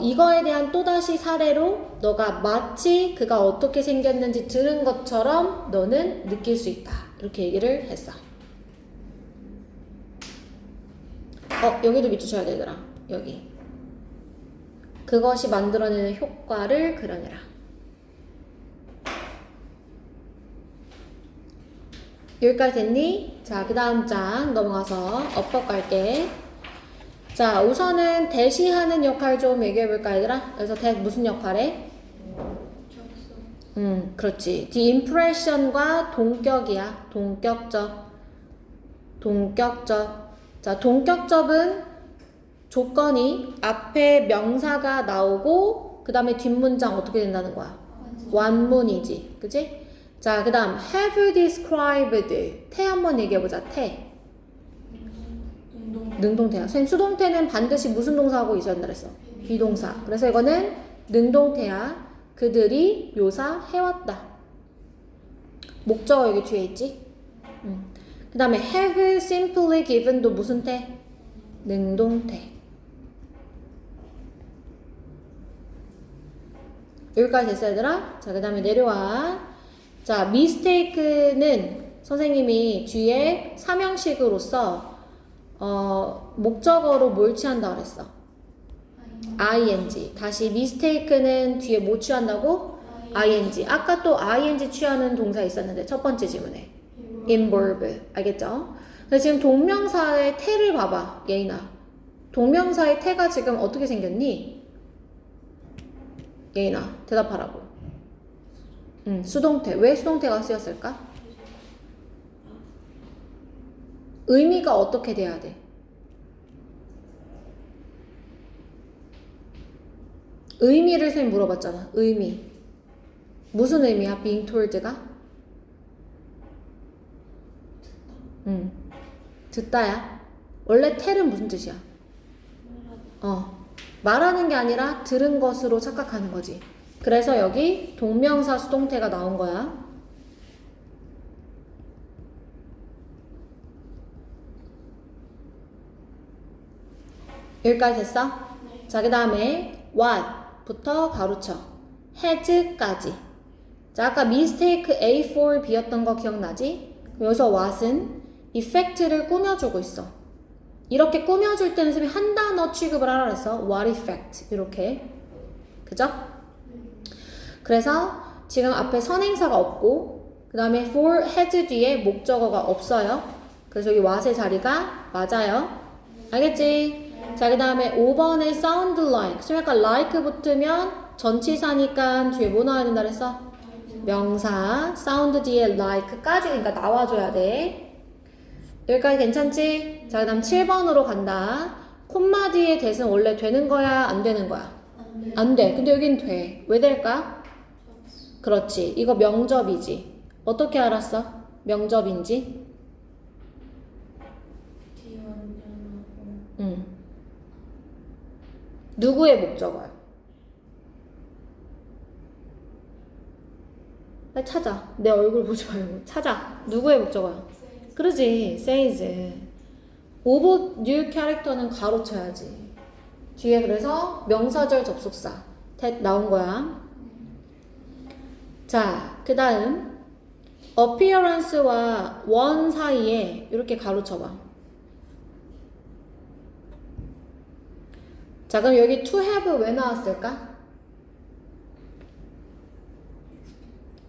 이거에 대한 또다시 사례로 너가 마치 그가 어떻게 생겼는지 들은 것처럼 너는 느낄 수 있다. 이렇게 얘기를 했어. 여기도 밑줄 쳐야 되더라. 여기. 그것이 만들어내는 효과를 그려내라. 여기까지 됐니? 자, 그 다음 장 넘어가서 업법 갈게. 자, 우선은 대시하는 역할 좀 얘기해볼까, 얘들아? 그래서 무슨 역할 해? 그렇지. The impression과 동격이야. 동격적. 자, 동격적은 조건이 앞에 명사가 나오고 그 다음에 뒷문장 어떻게 된다는 거야? 완문이지. 그치? 자, 그 다음 have described. 태 한번 얘기해보자. 태. 능동태야. 선생님 수동태는 반드시 무슨 동사하고 있어야 된다 그랬어? 비동사. 그래서 이거는 능동태야. 그들이 묘사해왔다. 목적어 여기 뒤에 있지? 그 다음에 have simply given도 무슨 태? 능동태. 여기까지 됐어 얘들아? 자, 그 다음에 내려와. 자, mistake는 선생님이 뒤에 삼형식으로서 목적어로 뭘 취한다 그랬어? ing. 다시 mistake는 뒤에 뭐 취한다고? ing. 아까 또 ing 취하는 동사 있었는데 첫 번째 지문에 involve. 알겠죠? 그래서 지금 동명사의 태를 봐봐. 예인아. 동명사의 태가 지금 어떻게 생겼니? 예인아 대답하라고. 수동태. 왜 수동태가 쓰였을까? 의미가 어떻게 돼야 돼? 의미를 선생님 물어봤잖아. 의미. 무슨 의미야? being told가? 듣다야. 원래 텔은 무슨 뜻이야? 말하는 게 아니라 들은 것으로 착각하는 거지. 그래서 여기 동명사 수동태가 나온 거야. 여기까지 됐어? 네. 자, 그 다음에 what부터 가로쳐. has까지. 자, 아까 mistake A4 B였던 거 기억나지? 여기서 what은 effect를 꾸며주고 있어. 이렇게 꾸며줄 때는 선생님이 한 단어 취급을 하라 그랬어. what effect. 이렇게. 그죠? 그래서 지금 앞에 선행사가 없고 그 다음에 for has 뒤에 목적어가 없어요. 그래서 여기 what의 자리가 맞아요. 알겠지? 자, 그 다음에 5번에 sound like. 좀 약간 like 붙으면 전치사니까 뒤에 뭐 나와야 된다 그랬어? 명사. sound 뒤에 like까지 그러니까 나와줘야 돼. 여기까지 괜찮지? 자, 그 다음 7번으로 간다. 콤마 뒤에 대은 원래 되는 거야? 안 되는 거야? 안 돼. 근데 여긴 돼. 왜 될까? 그렇지. 이거 명접이지. 어떻게 알았어? 명접인지? 누구의 목적어야? 빨리 찾아. 내 얼굴 보지 말고 찾아. 누구의 목적어야? 그러지. says. of new character는 가로쳐야지. 뒤에 그래서 명사절 접속사 that 나온 거야. 자, 그 다음 appearance와 one 사이에 이렇게 가로쳐봐. 자, 그럼 여기 to have 왜 나왔을까?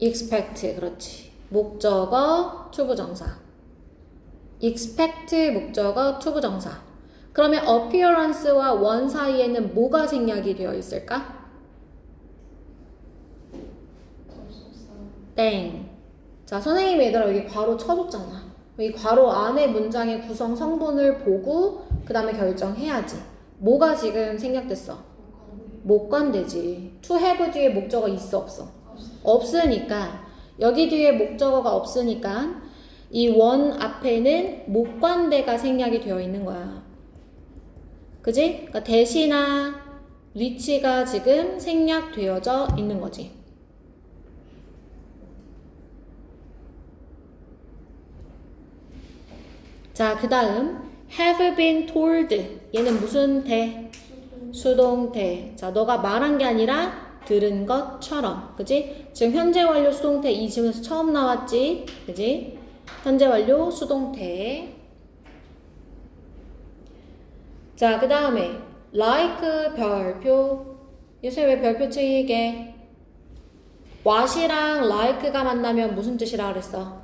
expect. 그렇지. 목적어 to 부정사. expect 목적어 to 부정사. 그러면 appearance와 one 사이에는 뭐가 생략이 되어 있을까? 땡. 자, 선생님이 얘들아 여기 괄호 쳐줬잖아. 이 괄호 안에 문장의 구성 성분을 보고 그 다음에 결정해야지. 뭐가 지금 생략됐어? 목관되지. to have 뒤에 목적어 있어 없어? 없으니까 여기 뒤에 목적어가 없으니까 이 원 앞에는 목관대가 생략이 되어 있는 거야. 그지? 그러니까 대시나 위치가 지금 생략되어져 있는 거지. 자, 그 다음 have been told. 얘는 무슨 대? 수동태. 자, 너가 말한 게 아니라 들은 것처럼. 그지? 지금 현재 완료 수동태 이 지문에서 처음 나왔지? 그지? 현재 완료 수동태. 자, 그 다음에 like 별표. 요새 왜 별표 치게? what이랑 like가 만나면 무슨 뜻이라 그랬어?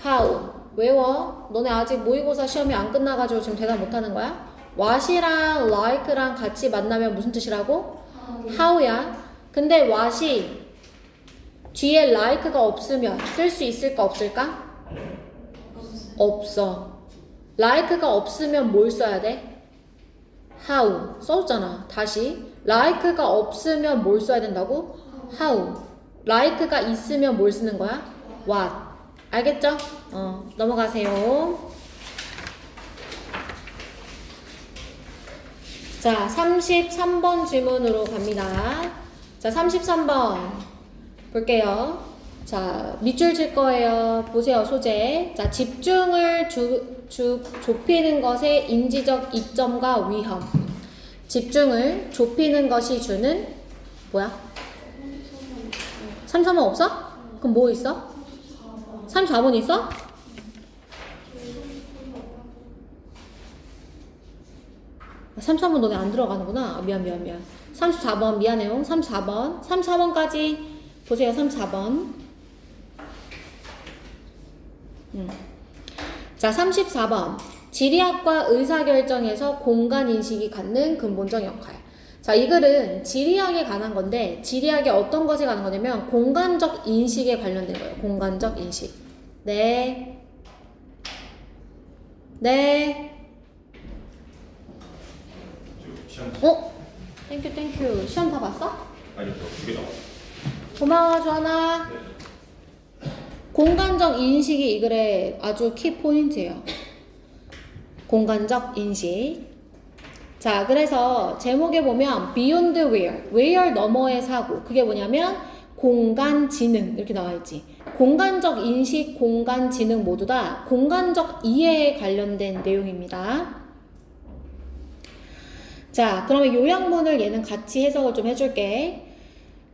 how. 외워. 너네 아직 모의고사 시험이 안 끝나가지고 지금 대답 못하는 거야? what이랑 like랑 같이 만나면 무슨 뜻이라고? how야. 근데 what이 뒤에 like가 없으면 쓸 수 있을까 없을까? 없어. like가 없으면 뭘 써야 돼? how. 써줬잖아. 다시. like가 없으면 뭘 써야 된다고? how. like가 있으면 뭘 쓰는 거야? what. 알겠죠? 넘어가세요. 자, 33번 질문으로 갑니다. 자, 33번 볼게요. 자, 밑줄 칠 거예요. 보세요, 소재. 자, 집중을 좁히는 것의 인지적 이점과 위험. 집중을 좁히는 것이 주는 뭐야? 33번 없어? 그럼 뭐 있어? 34번 있어? 아, 33번 너네 안 들어가는구나. 미안. 34번 미안해요. 34번까지 보세요. 34번. 자, 34번. 지리학과 의사결정에서 공간인식이 갖는 근본적 역할. 자, 이 글은 지리학에 관한 건데 지리학의 어떤 것에 관한 거냐면 공간적 인식에 관련된 거예요. 공간적 인식. 네. 땡큐. 시험 다 봤어? 아니요, 2개 남았어. 고마워, 조하나. 공간적 인식이 이 글의 아주 키 포인트예요. 공간적 인식. 자, 그래서 제목에 보면 Beyond Where 너머의 사고. 그게 뭐냐면 공간지능 이렇게 나와있지. 공간적 인식, 공간지능 모두 다 공간적 이해에 관련된 내용입니다. 자, 그러면 요약문을 얘는 같이 해석을 좀 해줄게.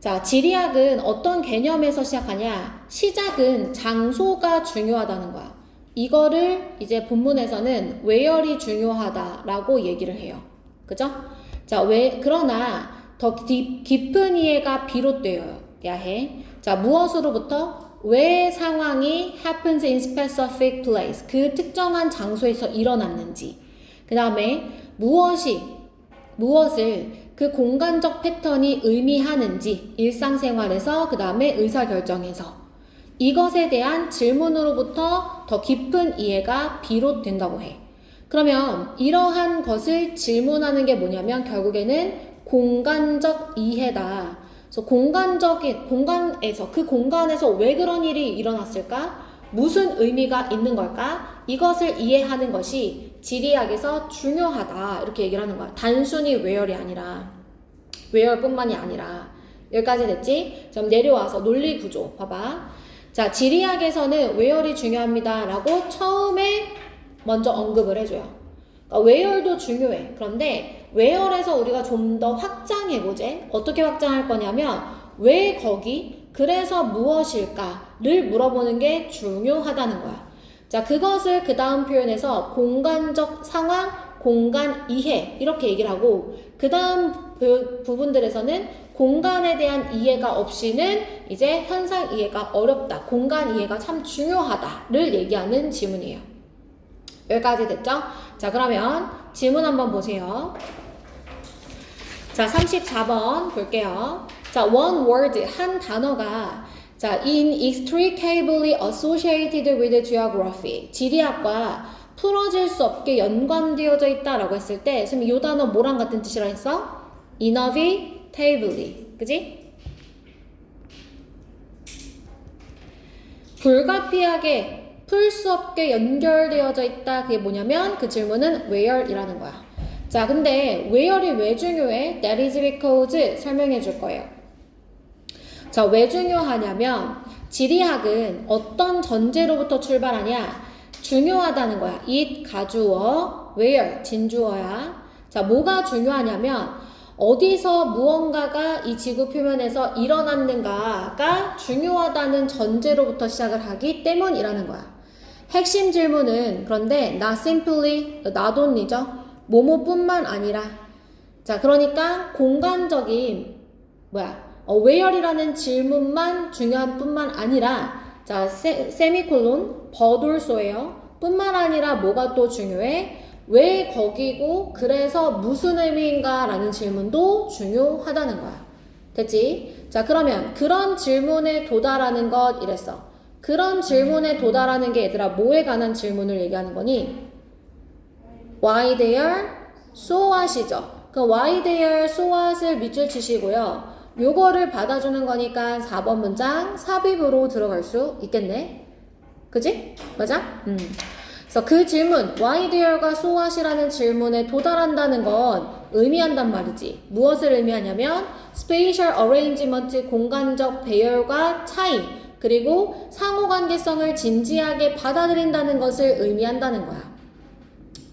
자, 지리학은 어떤 개념에서 시작하냐? 시작은 장소가 중요하다는 거야. 이거를 이제 본문에서는 where이 중요하다라고 얘기를 해요. 그죠? 자, 그러나 더 깊은 이해가 비롯되어야 해. 자, 무엇으로부터? 왜 상황이 happens in specific place. 그 특정한 장소에서 일어났는지. 그 다음에 무엇을 그 공간적 패턴이 의미하는지 일상생활에서 그 다음에 의사결정에서 이것에 대한 질문으로부터 더 깊은 이해가 비롯된다고 해. 그러면 이러한 것을 질문하는 게 뭐냐면 결국에는 공간적 이해다. 그래서 공간에서 그 공간에서 왜 그런 일이 일어났을까? 무슨 의미가 있는 걸까? 이것을 이해하는 것이 지리학에서 중요하다. 이렇게 얘기를 하는 거야. 단순히 where이 아니라 where뿐만이 아니라 여기까지 됐지? 그럼 내려와서 논리 구조 봐봐. 자, 지리학에서는 where이 중요합니다 라고 처음에 먼저 언급을 해줘요. 그러니까 where도 중요해. 그런데 where에서 우리가 좀 더 확장해보재. 어떻게 확장할 거냐면 왜 거기? 그래서 무엇일까?를 물어보는 게 중요하다는 거야. 자, 그것을 그 다음 표현에서 공간적 상황, 공간 이해 이렇게 얘기를 하고 그 다음 부분들에서는 공간에 대한 이해가 없이는 이제 현상 이해가 어렵다. 공간 이해가 참 중요하다를 얘기하는 지문이에요. 여기까지 됐죠? 자, 그러면 질문 한번 보세요. 자, 34번 볼게요. 자, one word, 한 단어가 자, inextricably associated with geography. 지리학과 풀어질 수 없게 연관되어져 있다라고 했을 때 선생님이 이 단어 뭐랑 같은 뜻이라 했어? inevitably. 그지? 불가피하게 풀 수 없게 연결되어져 있다. 그게 뭐냐면 그 질문은 where이라는 거야. 자, 근데 where이 왜 중요해? That is because 설명해 줄 거예요. 자, 왜 중요하냐면 지리학은 어떤 전제로부터 출발하냐? 중요하다는 거야. it 가주어, where 진주어야. 자, 뭐가 중요하냐면 어디서 무언가가 이 지구 표면에서 일어났는가가 중요하다는 전제로부터 시작을 하기 때문이라는 거야. 핵심 질문은 그런데 not simply, not only죠. 뭐뭐뿐만 아니라. 자, 그러니까 공간적인 where이라는 질문만 중요한 뿐만 아니라 자, 세미콜론 버돌소예요. 뿐만 아니라 뭐가 또 중요해? 왜 거기고 그래서 무슨 의미인가 라는 질문도 중요하다는 거야. 됐지? 자, 그러면 그런 질문에 도달하는 것 이랬어. 그런 질문에 도달하는 게 얘들아 뭐에 관한 질문을 얘기하는 거니? Why there? So what이죠. 그 why there? So what을 밑줄 치시고요. 요거를 받아주는 거니까 4번 문장 삽입으로 들어갈 수 있겠네. 그지? 맞아? 그래서 그 질문 why there가 so what이라는 질문에 도달한다는 건 의미한단 말이지. 무엇을 의미하냐면 spatial arrangement 공간적 배열과 차이 그리고 상호관계성을 진지하게 받아들인다는 것을 의미한다는 거야.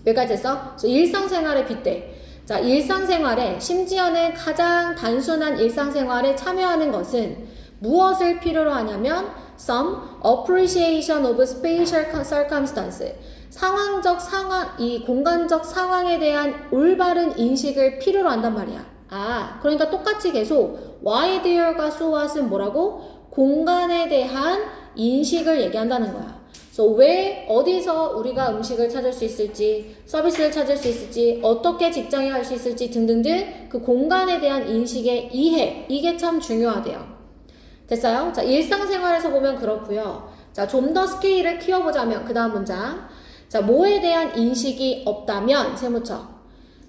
여기까지 됐어? 일상생활에 빗대. 자, 일상생활에 심지어는 가장 단순한 일상생활에 참여하는 것은 무엇을 필요로 하냐면 some appreciation of spatial circumstance 상황적 상황, 이 공간적 상황에 대한 올바른 인식을 필요로 한단 말이야. 아, 그러니까 똑같이 계속 why there가 so what은 뭐라고? 공간에 대한 인식을 얘기한다는 거야. 그래서 왜 어디서 우리가 음식을 찾을 수 있을지 서비스를 찾을 수 있을지 어떻게 직장에 갈 수 있을지 등등등 그 공간에 대한 인식의 이해 이게 참 중요하대요. 됐어요? 자, 일상생활에서 보면 그렇고요. 자, 좀 더 스케일을 키워보자면 그 다음 문장 자, 뭐에 대한 인식이 없다면 세무쳐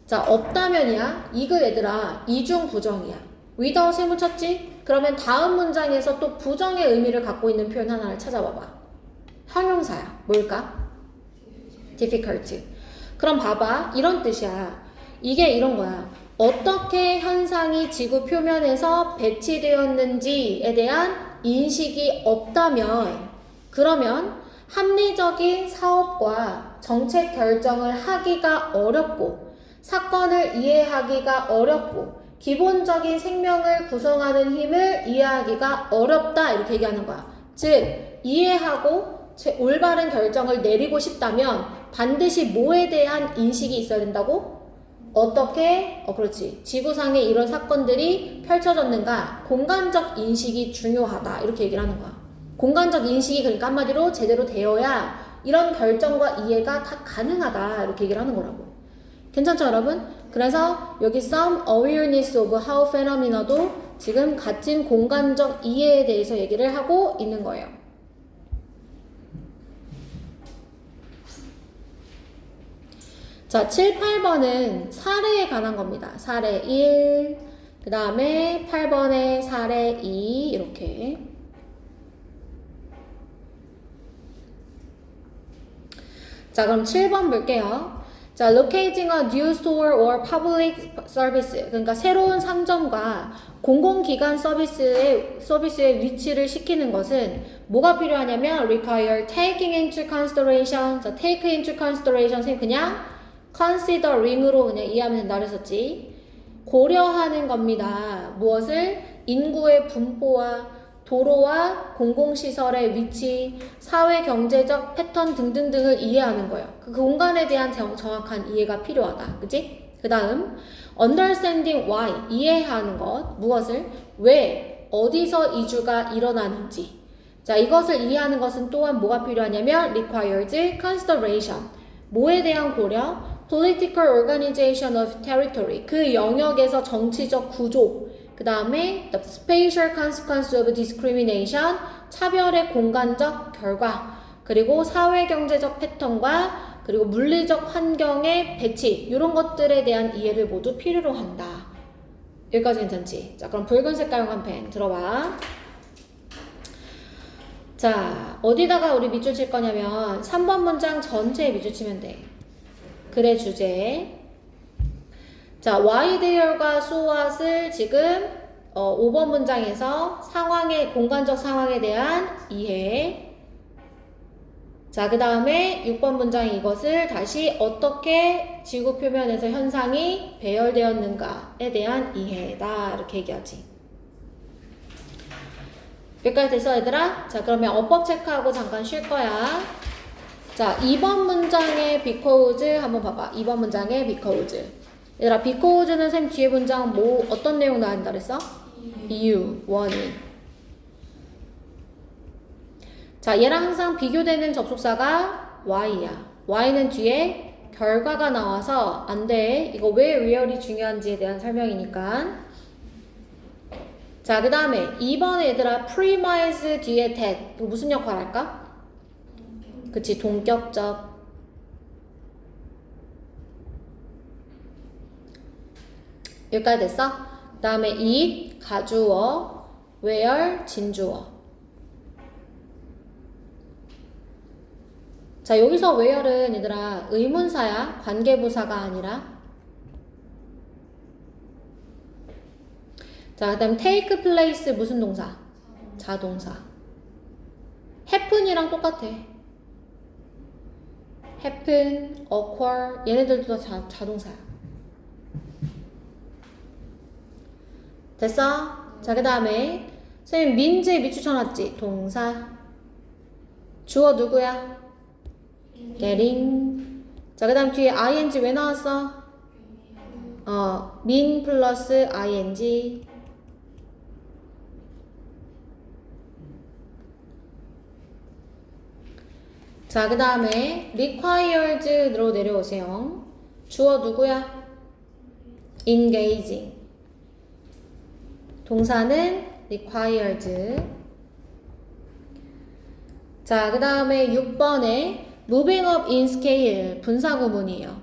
자, 없다면이야 이거 얘들아 이중 부정이야. without 세무쳤지? 그러면 다음 문장에서 또 부정의 의미를 갖고 있는 표현 하나를 찾아봐봐. 형용사야. 뭘까? difficult. 그럼 봐봐. 이런 뜻이야. 이게 이런 거야. 어떻게 현상이 지구 표면에서 배치되었는지에 대한 인식이 없다면 그러면 합리적인 사업과 정책 결정을 하기가 어렵고 사건을 이해하기가 어렵고 기본적인 생명을 구성하는 힘을 이해하기가 어렵다 이렇게 얘기하는 거야. 즉 이해하고 올바른 결정을 내리고 싶다면 반드시 뭐에 대한 인식이 있어야 된다고? 어떻게? 그렇지. 지구상에 이런 사건들이 펼쳐졌는가? 공간적 인식이 중요하다. 이렇게 얘기를 하는 거야. 공간적 인식이 그러니까 한마디로 제대로 되어야 이런 결정과 이해가 다 가능하다. 이렇게 얘기를 하는 거라고. 괜찮죠, 여러분? 그래서 여기 some awareness of how phenomena도 지금 같은 공간적 이해에 대해서 얘기를 하고 있는 거예요. 자, 7, 8번은 사례에 관한 겁니다. 사례 1, 그 다음에 8번에 사례 2 이렇게. 자, 그럼 7번 볼게요. 자, locating a new store or public service. 그러니까 새로운 상점과 공공기관 서비스의 위치를 시키는 것은 뭐가 필요하냐면 require taking into consideration. 자, take into consideration. 선생님 그냥 considering으로 그냥 이해하면 된다 그랬었지. 고려하는 겁니다. 무엇을? 인구의 분포와 도로와 공공시설의 위치, 사회경제적 패턴 등등등을 이해하는 거예요. 그 공간에 대한 정확한 이해가 필요하다. 그치? 그 다음 understanding why, 이해하는 것. 무엇을? 왜, 어디서 이주가 일어나는지. 자, 이것을 이해하는 것은 또한 뭐가 필요하냐면 requires consideration. 뭐에 대한 고려? political organization of territory. 그 영역에서 정치적 구조. 그 다음에 the spatial consequence of discrimination, 차별의 공간적 결과, 그리고 사회경제적 패턴과 그리고 물리적 환경의 배치 이런 것들에 대한 이해를 모두 필요로 한다. 여기까지 괜찮지? 자, 그럼 붉은 색깔 펜 들어봐. 자, 어디다가 우리 밑줄 칠 거냐면 3번 문장 전체에 밑줄 치면 돼. 글의 주제. 자, why there과 so what을 지금 5번 문장에서 공간적 상황에 대한 이해. 자, 그 다음에 6번 문장 이것을 다시 어떻게 지구 표면에서 현상이 배열되었는가에 대한 이해다. 이렇게 얘기하지. 여기까지 됐어, 얘들아? 자, 그러면 어법 체크하고 잠깐 쉴 거야. 자, 2번 문장의 because 한번 봐봐. 2번 문장의 because. 얘들아, because는 쌤 뒤에 문장 어떤 내용 나온다 그랬어? 이유, 원인. 자, 얘랑 항상 비교되는 접속사가 why야. why는 뒤에 결과가 나와서 안 돼. 이거 왜 real이 중요한지에 대한 설명이니까. 자, 그 다음에 2번에 얘들아 premise 뒤에 that 이거 무슨 역할 할까? 그치, 동격적. 여기까지 됐어? 그 다음에 it 가주어, where 진주어. 자, 여기서 where은 얘들아 의문사야. 관계부사가 아니라. 자, 그 다음 take place 무슨 동사? 자동사. happen이랑 똑같아. happen, occur 얘네들도 다 자동사야. 됐어? 자, 그 다음에 선생님 민지에 밑줄 쳐놨지? 동사. 주어 누구야? getting. 자, 그 다음 뒤에 ing 왜 나왔어? min 플러스 ing. 자, 그 다음에 required로 내려오세요. 주어 누구야? engaging. 동사는 required. 자, 그 다음에 6번에 moving up in scale 분사 구문이에요.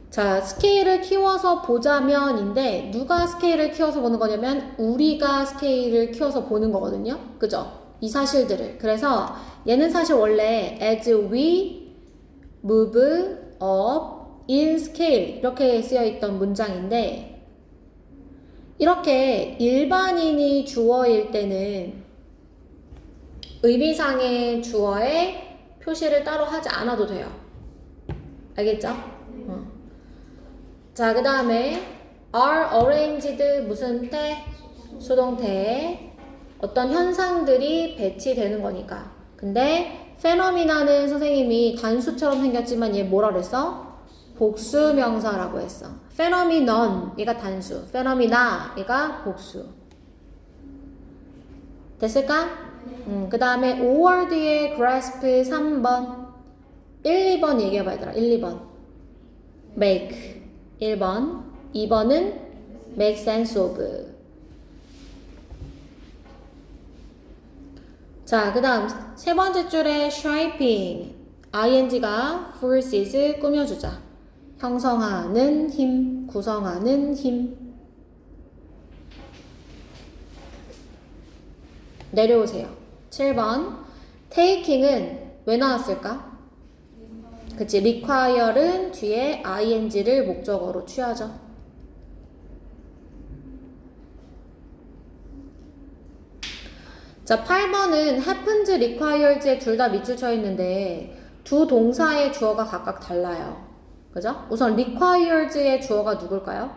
자, 스케일을 키워서 보자면인데 누가 스케일을 키워서 보는 거냐면 우리가 스케일을 키워서 보는 거거든요. 그죠? 이 사실들을. 그래서 얘는 사실 원래 as we move up in scale 이렇게 쓰여 있던 문장인데 이렇게 일반인이 주어일 때는 의미상의 주어에 표시를 따로 하지 않아도 돼요. 알겠죠? 자, 그 다음에 are arranged 무슨 태? 수동태. 어떤 현상들이 배치되는 거니까. 근데 phenomena는 선생님이 단수처럼 생겼지만 얘 뭐라 그랬어? 복수 명사라고 했어. phenomenon 얘가 단수, phenomena 얘가 복수. 됐을까? 그 다음에 5월 뒤에 grasp 3번 1, 2번 얘기해봐 얘들아. 1, 2번 make 1번 2번은 make sense of. 자, 그 다음 세 번째 줄에 shaping ing가 forces 꾸며주자. 형성하는 힘, 구성하는 힘. 내려오세요. 7번 taking은 왜 나왔을까? 그치, require은 뒤에 ing를 목적어로 취하죠. 자, 8번은 happens, requires에 둘 다 밑줄 쳐 있는데 두 동사의 주어가 각각 달라요. 그죠? 우선 requires의 주어가 누굴까요?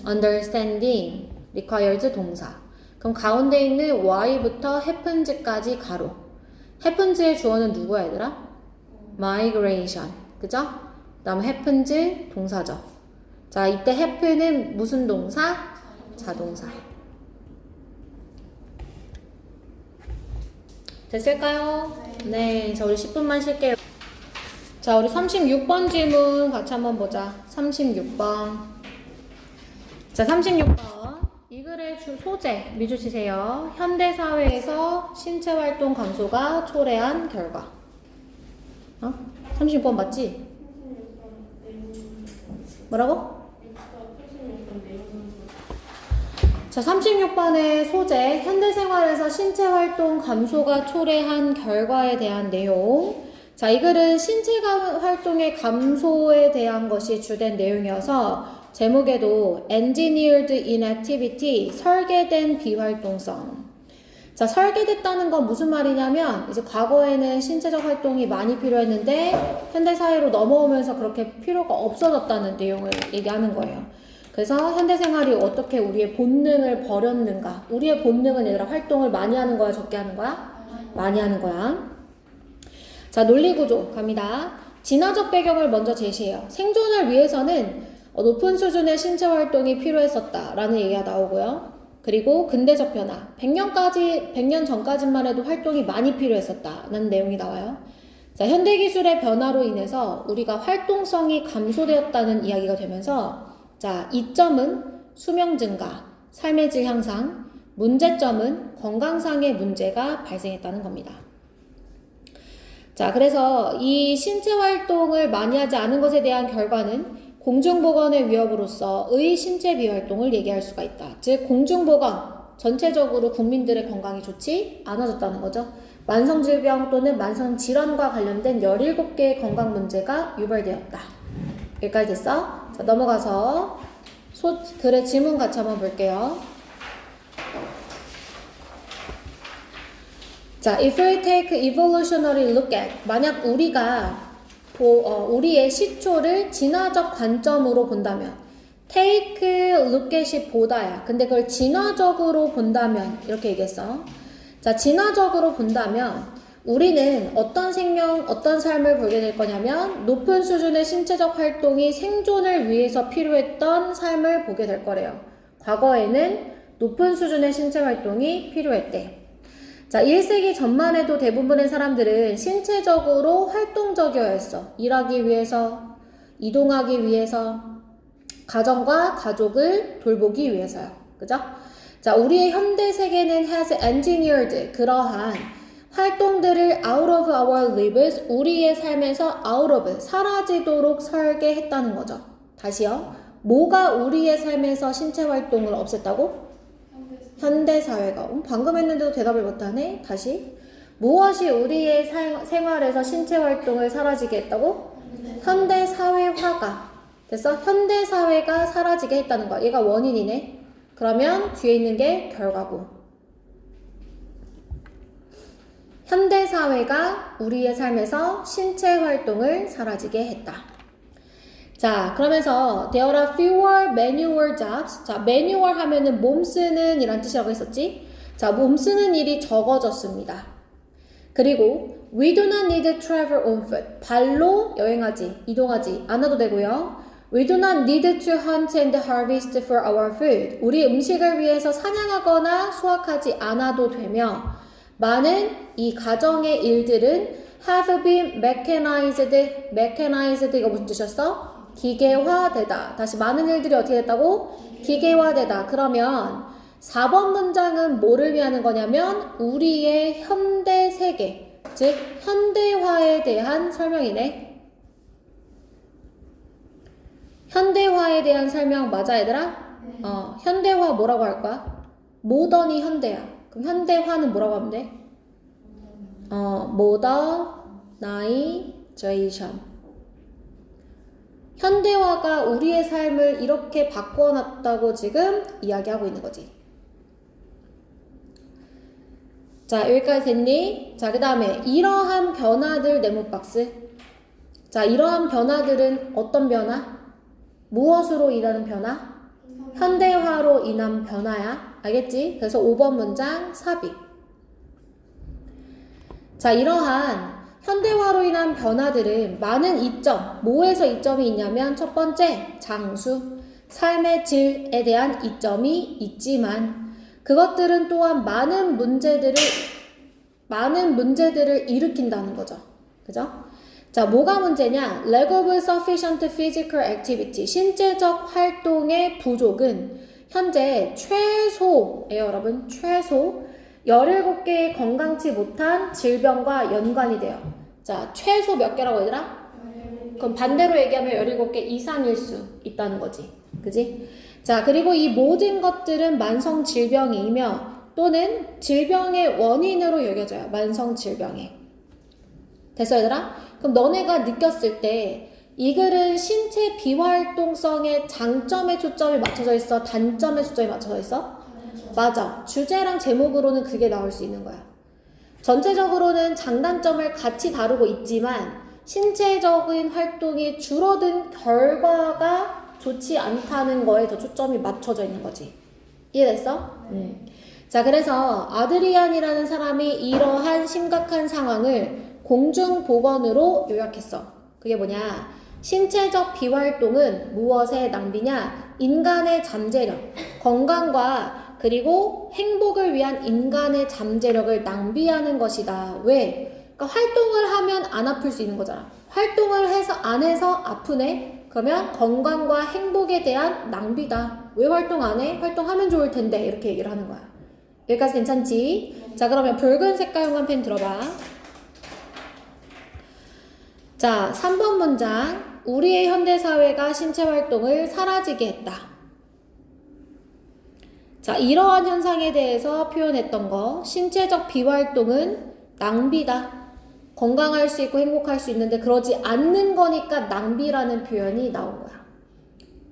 understanding, requires 동사. 그럼 가운데 있는 y부터 happens까지 가로. happens의 주어는 누구야 얘들아? migration. 그죠? 그 다음 happens 동사죠. 자, 이때 happen은 무슨 동사? 자동사. 됐을까요? 네. 자, 우리 10분만 쉴게요. 자, 우리 36번 질문 같이 한번 보자. 36번. 자, 36번. 이 글의 소재 미주치세요. 현대사회에서 신체활동 감소가 초래한 결과. 36번 맞지? 뭐라고? 자, 36번의 소재, 현대생활에서 신체활동 감소가 초래한 결과에 대한 내용. 자, 이 글은 신체활동의 감소에 대한 것이 주된 내용이어서 제목에도 Engineered Inactivity, 설계된 비활동성. 자, 설계됐다는 건 무슨 말이냐면 이제 과거에는 신체적 활동이 많이 필요했는데 현대사회로 넘어오면서 그렇게 필요가 없어졌다는 내용을 얘기하는 거예요. 그래서 현대생활이 어떻게 우리의 본능을 버렸는가. 우리의 본능은 얘들아 활동을 많이 하는 거야, 적게 하는 거야? 많이 하는 거야. 자, 논리구조 갑니다. 진화적 배경을 먼저 제시해요. 생존을 위해서는 높은 수준의 신체활동이 필요했었다라는 얘기가 나오고요. 그리고 근대적 변화, 100년 전까지만 해도 활동이 많이 필요했었다라는 내용이 나와요. 자, 현대기술의 변화로 인해서 우리가 활동성이 감소되었다는 이야기가 되면서 자, 이점은 수명 증가, 삶의 질 향상, 문제점은 건강상의 문제가 발생했다는 겁니다. 자, 그래서 이 신체 활동을 많이 하지 않은 것에 대한 결과는 공중보건의 위협으로서의 신체 비활동을 얘기할 수가 있다. 즉, 공중보건 전체적으로 국민들의 건강이 좋지 않아졌다는 거죠. 만성질병 또는 만성질환과 관련된 17개의 건강 문제가 유발되었다. 여기까지 됐어? 자, 넘어가서 글의 지문 같이 한번 볼게요. 자, if we take evolutionary look at, 만약 우리가 우리의 시초를 진화적 관점으로 본다면, take look at이 보다야. 근데 그걸 진화적으로 본다면 이렇게 얘기했어. 자, 진화적으로 본다면 우리는 어떤 생명, 어떤 삶을 보게 될 거냐면 높은 수준의 신체적 활동이 생존을 위해서 필요했던 삶을 보게 될 거래요. 과거에는 높은 수준의 신체 활동이 필요했대. 자, 1세기 전만 해도 대부분의 사람들은 신체적으로 활동적이어야 했어. 일하기 위해서, 이동하기 위해서, 가정과 가족을 돌보기 위해서요. 그죠? 자, 우리의 현대 세계는 has engineered 그러한 활동들을 out of our lives, 우리의 삶에서 out of, 사라지도록 설계했다는 거죠. 다시요. 뭐가 우리의 삶에서 신체 활동을 없앴다고? 현대사회가. 방금 했는데도 대답을 못하네. 다시. 무엇이 우리의 생활에서 신체 활동을 사라지게 했다고? 현대사회화가. 됐어? 현대사회가 사라지게 했다는 거야. 얘가 원인이네. 그러면 뒤에 있는 게 결과고. 현대사회가 우리의 삶에서 신체 활동을 사라지게 했다. 자, 그러면서 there are fewer manual jobs. 자, manual 하면은 몸 쓰는 이란 뜻이라고 했었지? 자, 몸 쓰는 일이 적어졌습니다. 그리고 we do not need to travel on foot. 발로 여행하지, 이동하지 않아도 되고요. We do not need to hunt and harvest for our food. 우리 음식을 위해서 사냥하거나 수확하지 않아도 되며 많은 이 가정의 일들은 have been mechanized. 이거 무슨 뜻이었어? 기계화되다. 다시 많은 일들이 어떻게 됐다고? 기계화되다. 그러면 4번 문장은 뭐를 위하는 거냐면 우리의 현대 세계, 즉 현대화에 대한 설명이네. 현대화에 대한 설명 맞아 얘들아? 현대화 뭐라고 할 거야? 모던이 현대야. 그럼 현대화는 뭐라고 하면 돼? 모더나이제이션. 현대화가 우리의 삶을 이렇게 바꿔놨다고 지금 이야기하고 있는 거지. 자, 여기까지 됐니? 자, 그 다음에 이러한 변화들 네모박스. 자, 이러한 변화들은 어떤 변화? 무엇으로 인하는 변화? 현대화로 인한 변화야. 알겠지? 그래서 5번 문장 삽입. 자, 이러한 현대화로 인한 변화들은 많은 이점, 뭐에서 이점이 있냐면 첫 번째, 장수, 삶의 질에 대한 이점이 있지만 그것들은 또한 많은 문제들을 일으킨다는 거죠. 그죠? 자, 뭐가 문제냐? Lack of sufficient physical activity, 신체적 활동의 부족은 현재 최소예요, 여러분. 최소 17개의 건강치 못한 질병과 연관이 돼요. 자, 최소 몇 개라고 얘들아? 그럼 반대로 얘기하면 17개 이상일 수 있다는 거지. 그지? 자, 그리고 이 모든 것들은 만성 질병이며 또는 질병의 원인으로 여겨져요. 만성 질병에. 됐어, 얘들아? 그럼 너네가 느꼈을 때 이 글은 신체 비활동성의 장점에 초점이 맞춰져 있어? 단점에 초점이 맞춰져 있어? 맞아. 주제랑 제목으로는 그게 나올 수 있는 거야. 전체적으로는 장단점을 같이 다루고 있지만 신체적인 활동이 줄어든 결과가 좋지 않다는 거에 더 초점이 맞춰져 있는 거지. 이해됐어? 자, 그래서 아드리안이라는 사람이 이러한 심각한 상황을 공중보건으로 요약했어. 그게 뭐냐? 신체적 비활동은 무엇의 낭비냐? 인간의 잠재력, 건강과 그리고 행복을 위한 인간의 잠재력을 낭비하는 것이다. 왜? 그러니까 활동을 하면 안 아플 수 있는 거잖아. 활동을 해서 안 해서 아프네? 그러면 건강과 행복에 대한 낭비다. 왜 활동 안 해? 활동하면 좋을 텐데. 이렇게 얘기를 하는 거야. 여기까지 괜찮지? 자, 그러면 붉은 색깔 형광펜 들어봐. 자, 3번 문장. 우리의 현대사회가 신체활동을 사라지게 했다. 자, 이러한 현상에 대해서 표현했던 거. 신체적 비활동은 낭비다. 건강할 수 있고 행복할 수 있는데 그러지 않는 거니까 낭비라는 표현이 나온 거야.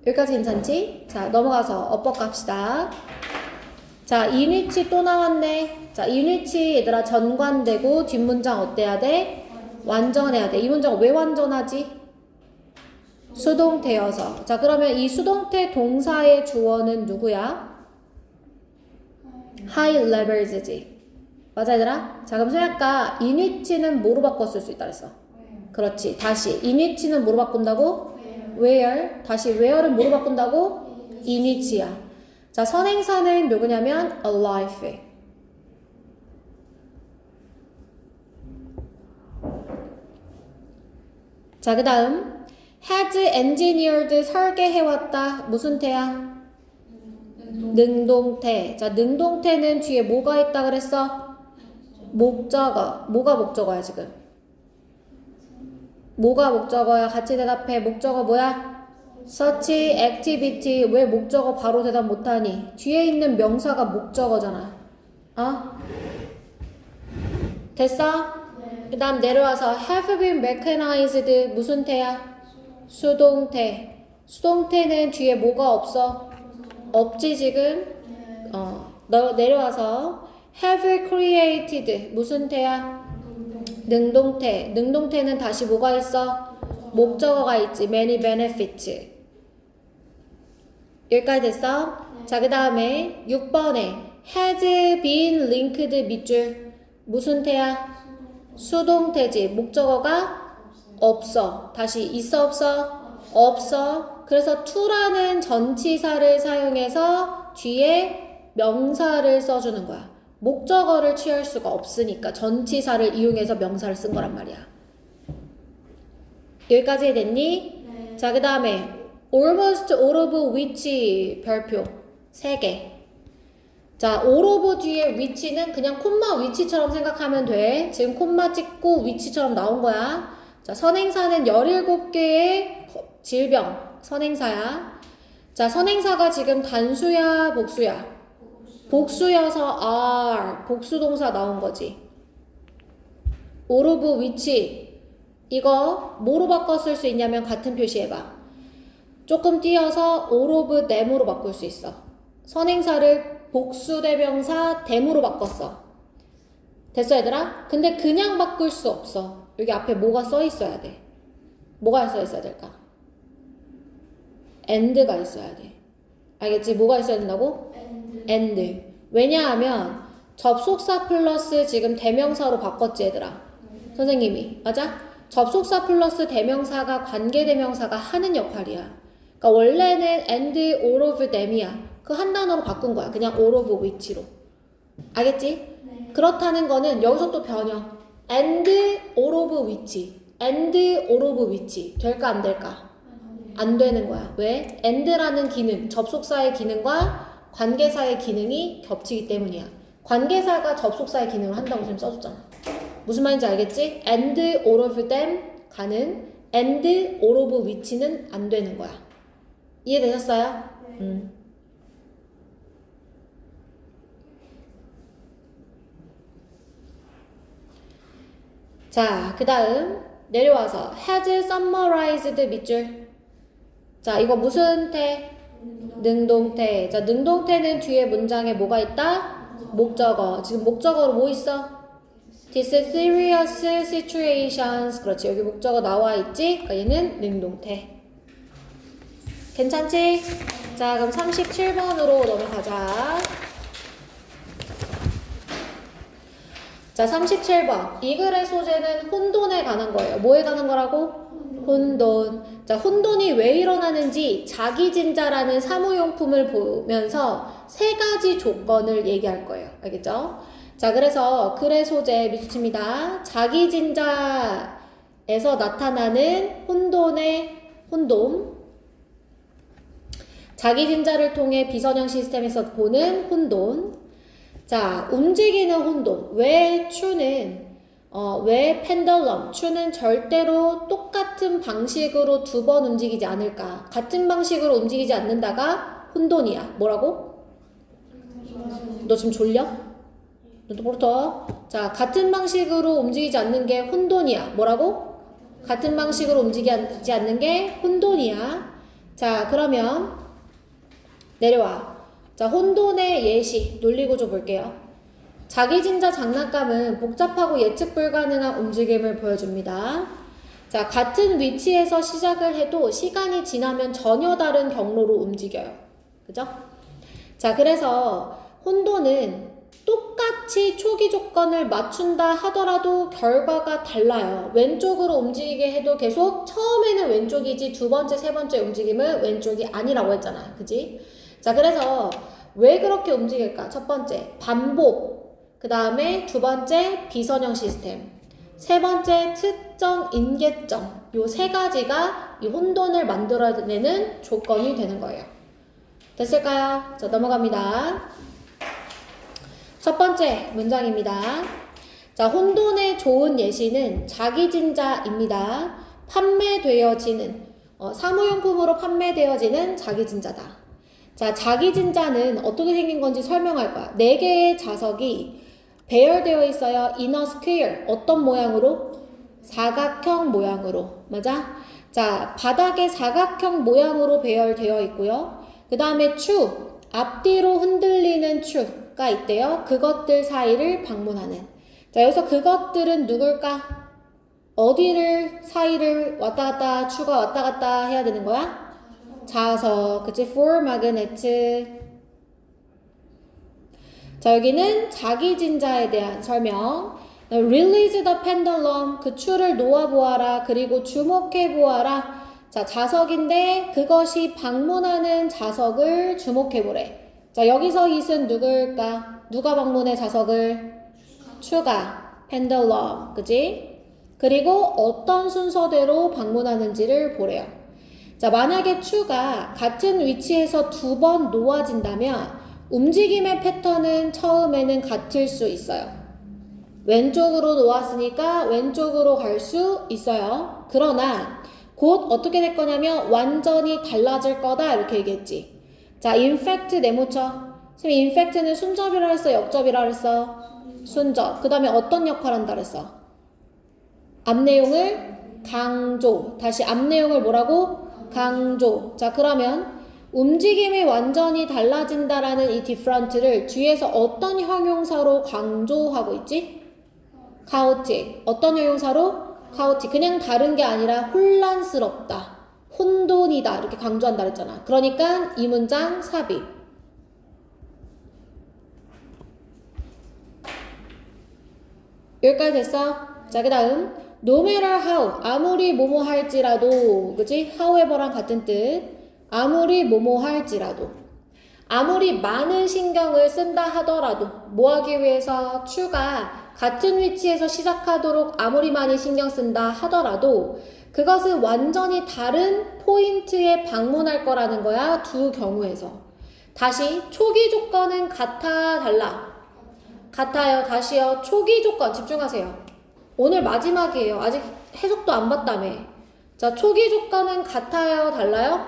여기까지 괜찮지? 자, 넘어가서 어법 갑시다. 자, 인위치 또 나왔네. 자, 인위치 얘들아 전관되고 뒷문장 어때야 돼? 완전해야 돼. 이 문장 왜 완전하지? 수동태여서. 자, 그러면 이 수동태 동사의 주어는 누구야? high levels지. 맞아, 얘들아? 자, 그럼 소약가 인위치는 뭐로 바꿨을 수 있다 그랬어? 그렇지. 다시 인위치는 뭐로 바꾼다고? where. 다시 where는 뭐로 바꾼다고? 인위치야. 자, 선행사는 누구냐면 alive. 자, 그 다음 has engineered 설계해왔다. 무슨 태야? 능동태. 자, 능동태는 뒤에 뭐가 있다 그랬어? 목적어. 뭐가 목적어야 지금? 뭐가 목적어야? 같이 대답해. 목적어 뭐야? such activity. 왜 목적어 바로 대답 못하니? 뒤에 있는 명사가 목적어잖아. 어? 됐어? 그 다음 내려와서 have been mechanized 무슨 태야? 수동태. 수동태는 뒤에 뭐가 없어? 없지 지금? 너 내려와서 have created 무슨 태야? 능동태. 능동태는 다시 뭐가 있어? 목적어가 있지. many benefits. 여기까지 됐어? 자, 그 다음에 6번에 has been linked 밑줄 무슨 태야? 수동태지. 목적어가 없어. 다시 있어 없어? 없어. 그래서 to라는 전치사를 사용해서 뒤에 명사를 써주는 거야. 목적어를 취할 수가 없으니까 전치사를 이용해서 명사를 쓴 거란 말이야. 여기까지 됐니? 네. 자, 그 다음에 almost all of which 별표 3개. 자, all of 뒤에 which는 그냥 콤마 위치처럼 생각하면 돼. 지금 콤마 찍고 위치처럼 나온 거야. 자, 선행사는 17개의 질병 선행사야. 자, 선행사가 지금 단수야 복수야? 복수여서 are 복수동사 나온 거지. all of which 이거 뭐로 바꿔 쓸 수 있냐면 같은 표시해봐. 조금 띄어서 all of them으로 바꿀 수 있어. 선행사를 복수대명사 them으로 바꿨어. 됐어 얘들아? 근데 그냥 바꿀 수 없어. 여기 앞에 뭐가 써 있어야 돼. 뭐가 써 있어야 될까? and가 있어야 돼. 알겠지? 뭐가 있어야 된다고? and. 왜냐하면 접속사 플러스 지금 대명사로 바꿨지 얘들아. 선생님이. 맞아? 접속사 플러스 대명사가 관계대명사가 하는 역할이야. 그러니까 원래는 and all of them이야. 그 한 단어로 바꾼 거야. 그냥 all of which로. 알겠지? 네. 그렇다는 거는 여기서 또 변형. and all of which. and all of which. 될까 안 될까? 안 되는 거야. 왜? and라는 기능, 접속사의 기능과 관계사의 기능이 겹치기 때문이야. 관계사가 접속사의 기능을 한다고 지금 써줬잖아. 무슨 말인지 알겠지? and all of them 가능, and all of which는 안 되는 거야. 이해되셨어요? 네. 자, 그 다음 내려와서 has summarized 밑줄. 자, 이거 무슨 태? 능동태. 자, 능동태는 뒤에 문장에 뭐가 있다? 목적어. 지금 목적어로 뭐 있어? This serious situations. 그렇지. 여기 목적어 나와 있지? 그러니까 얘는 능동태. 괜찮지? 자, 그럼 37번으로 넘어가자. 자, 37번. 이 글의 소재는 혼돈에 관한 거예요. 뭐에 관한 거라고? 혼돈. 자, 혼돈이 왜 일어나는지 자기진자라는 사무용품을 보면서 세 가지 조건을 얘기할 거예요. 알겠죠? 자, 그래서 글의 소재 밑줄칩니다. 자기진자에서 나타나는 혼돈의 혼돈. 자기진자를 통해 비선형 시스템에서 보는 혼돈. 자, 움직이는 혼돈. 왜 추는 왜 펜덜럼, 추는 절대로 똑같은 방식으로 두 번 움직이지 않을까? 같은 방식으로 움직이지 않는다가 혼돈이야. 뭐라고? 너 지금 졸려? 너도 부르터. 자, 같은 방식으로 움직이지 않는 게 혼돈이야. 뭐라고? 같은 방식으로 움직이지 않는 게 혼돈이야. 자, 그러면 내려와. 자, 혼돈의 예시, 논리구조 볼게요. 자기진자 장난감은 복잡하고 예측 불가능한 움직임을 보여줍니다. 자, 같은 위치에서 시작을 해도 시간이 지나면 전혀 다른 경로로 움직여요. 그죠? 자, 그래서 혼돈은 똑같이 초기 조건을 맞춘다 하더라도 결과가 달라요. 왼쪽으로 움직이게 해도 계속 처음에는 왼쪽이지 두 번째, 세 번째 움직임은 왼쪽이 아니라고 했잖아요. 그지? 자, 그래서 왜 그렇게 움직일까? 첫 번째, 반복. 그 다음에 두 번째, 비선형 시스템. 세 번째, 특정 인계점. 요 세 가지가 이 혼돈을 만들어내는 조건이 되는 거예요. 됐을까요? 자, 넘어갑니다. 첫 번째 문장입니다. 자, 혼돈의 좋은 예시는 자기진자입니다. 판매되어지는, 사무용품으로 판매되어지는 자기진자다. 자, 자기진자는 어떻게 생긴 건지 설명할 거야. 4개의 자석이 배열되어 있어요. in a square. 어떤 모양으로? 사각형 모양으로. 맞아? 자, 바닥에 사각형 모양으로 배열되어 있고요. 그 다음에 추, 앞뒤로 흔들리는 추가 있대요. 그것들 사이를 방문하는. 자, 여기서 그것들은 누굴까? 어디를 사이를 왔다 갔다, 추가 왔다 갔다 해야 되는 거야? 자석, 그치? for magnet. 자, 여기는 자기진자에 대한 설명. Release the pendulum. 그 추를 놓아보아라. 그리고 주목해보아라. 자, 자석인데 그것이 방문하는 자석을 주목해보래. 자, 여기서 it은 누굴까? 누가 방문해 자석을? 추가. pendulum. 그치? 그리고 어떤 순서대로 방문하는지를 보래요. 자, 만약에 추가 같은 위치에서 두 번 놓아진다면 움직임의 패턴은 처음에는 같을 수 있어요. 왼쪽으로 놓았으니까 왼쪽으로 갈 수 있어요. 그러나 곧 어떻게 될 거냐면 완전히 달라질 거다 이렇게 얘기했지. 자, in fact 네모쳐. 선생님, in fact는 순접이라 했어? 역접이라 했어? 순접. 그 다음에 어떤 역할을 한다 그랬어? 앞 내용을 강조. 다시 앞 내용을 뭐라고? 강조. 자, 그러면 움직임이 완전히 달라진다라는 이 different를 뒤에서 어떤 형용사로 강조하고 있지? chaotic. 어떤 형용사로? chaotic. 그냥 다른 게 아니라 혼란스럽다. 혼돈이다. 이렇게 강조한다 그랬잖아. 그러니까 이 문장 삽입. 여기까지 됐어? 자, 그 다음 no matter how. 아무리 뭐뭐 할지라도. 그치? however랑 같은 뜻. 아무리 뭐뭐 할지라도. 아무리 많은 신경을 쓴다 하더라도 뭐 하기 위해서 추가 같은 위치에서 시작하도록 아무리 많이 신경 쓴다 하더라도 그것은 완전히 다른 포인트에 방문할 거라는 거야. 두 경우에서. 다시 초기 조건은 같아 달라? 같아요. 다시요. 초기 조건 집중하세요. 오늘 마지막이에요. 아직 해석도 안 봤다며. 자, 초기 조건은 같아요? 달라요?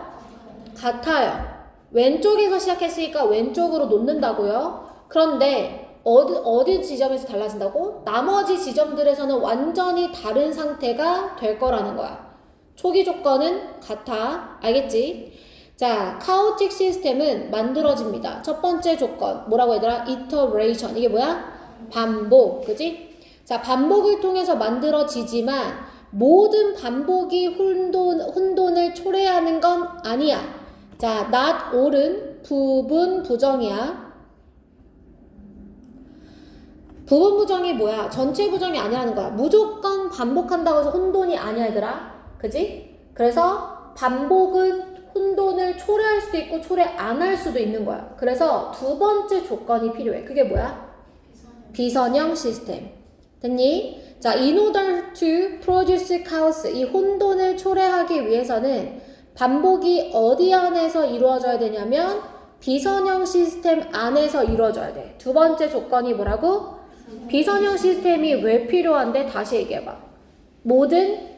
같아요. 왼쪽에서 시작했으니까 왼쪽으로 놓는다고요. 그런데 어디 지점에서 달라진다고? 나머지 지점들에서는 완전히 다른 상태가 될 거라는 거야. 초기 조건은 같아. 알겠지? 자, 카오틱 시스템은 만들어집니다. 첫 번째 조건 뭐라고 얘들아? iteration. 이게 뭐야? 반복. 그지? 자, 반복을 통해서 만들어지지만 모든 반복이 혼돈을 초래하는 건 아니야. 자, not all은 부분 부정이야. 부분 부정이 뭐야? 전체 부정이 아니라는 거야. 무조건 반복한다고 해서 혼돈이 아니야, 얘들아. 그지? 그래서 반복은 혼돈을 초래할 수도 있고 초래 안 할 수도 있는 거야. 그래서 두 번째 조건이 필요해. 그게 뭐야? 비선형 시스템. 됐니? 자, in order to produce chaos, 이 혼돈을 초래하기 위해서는 반복이 어디 안에서 이루어져야 되냐면 비선형 시스템 안에서 이루어져야 돼. 두 번째 조건이 뭐라고? 비선형 시스템이 왜 필요한데? 다시 얘기해봐. 모든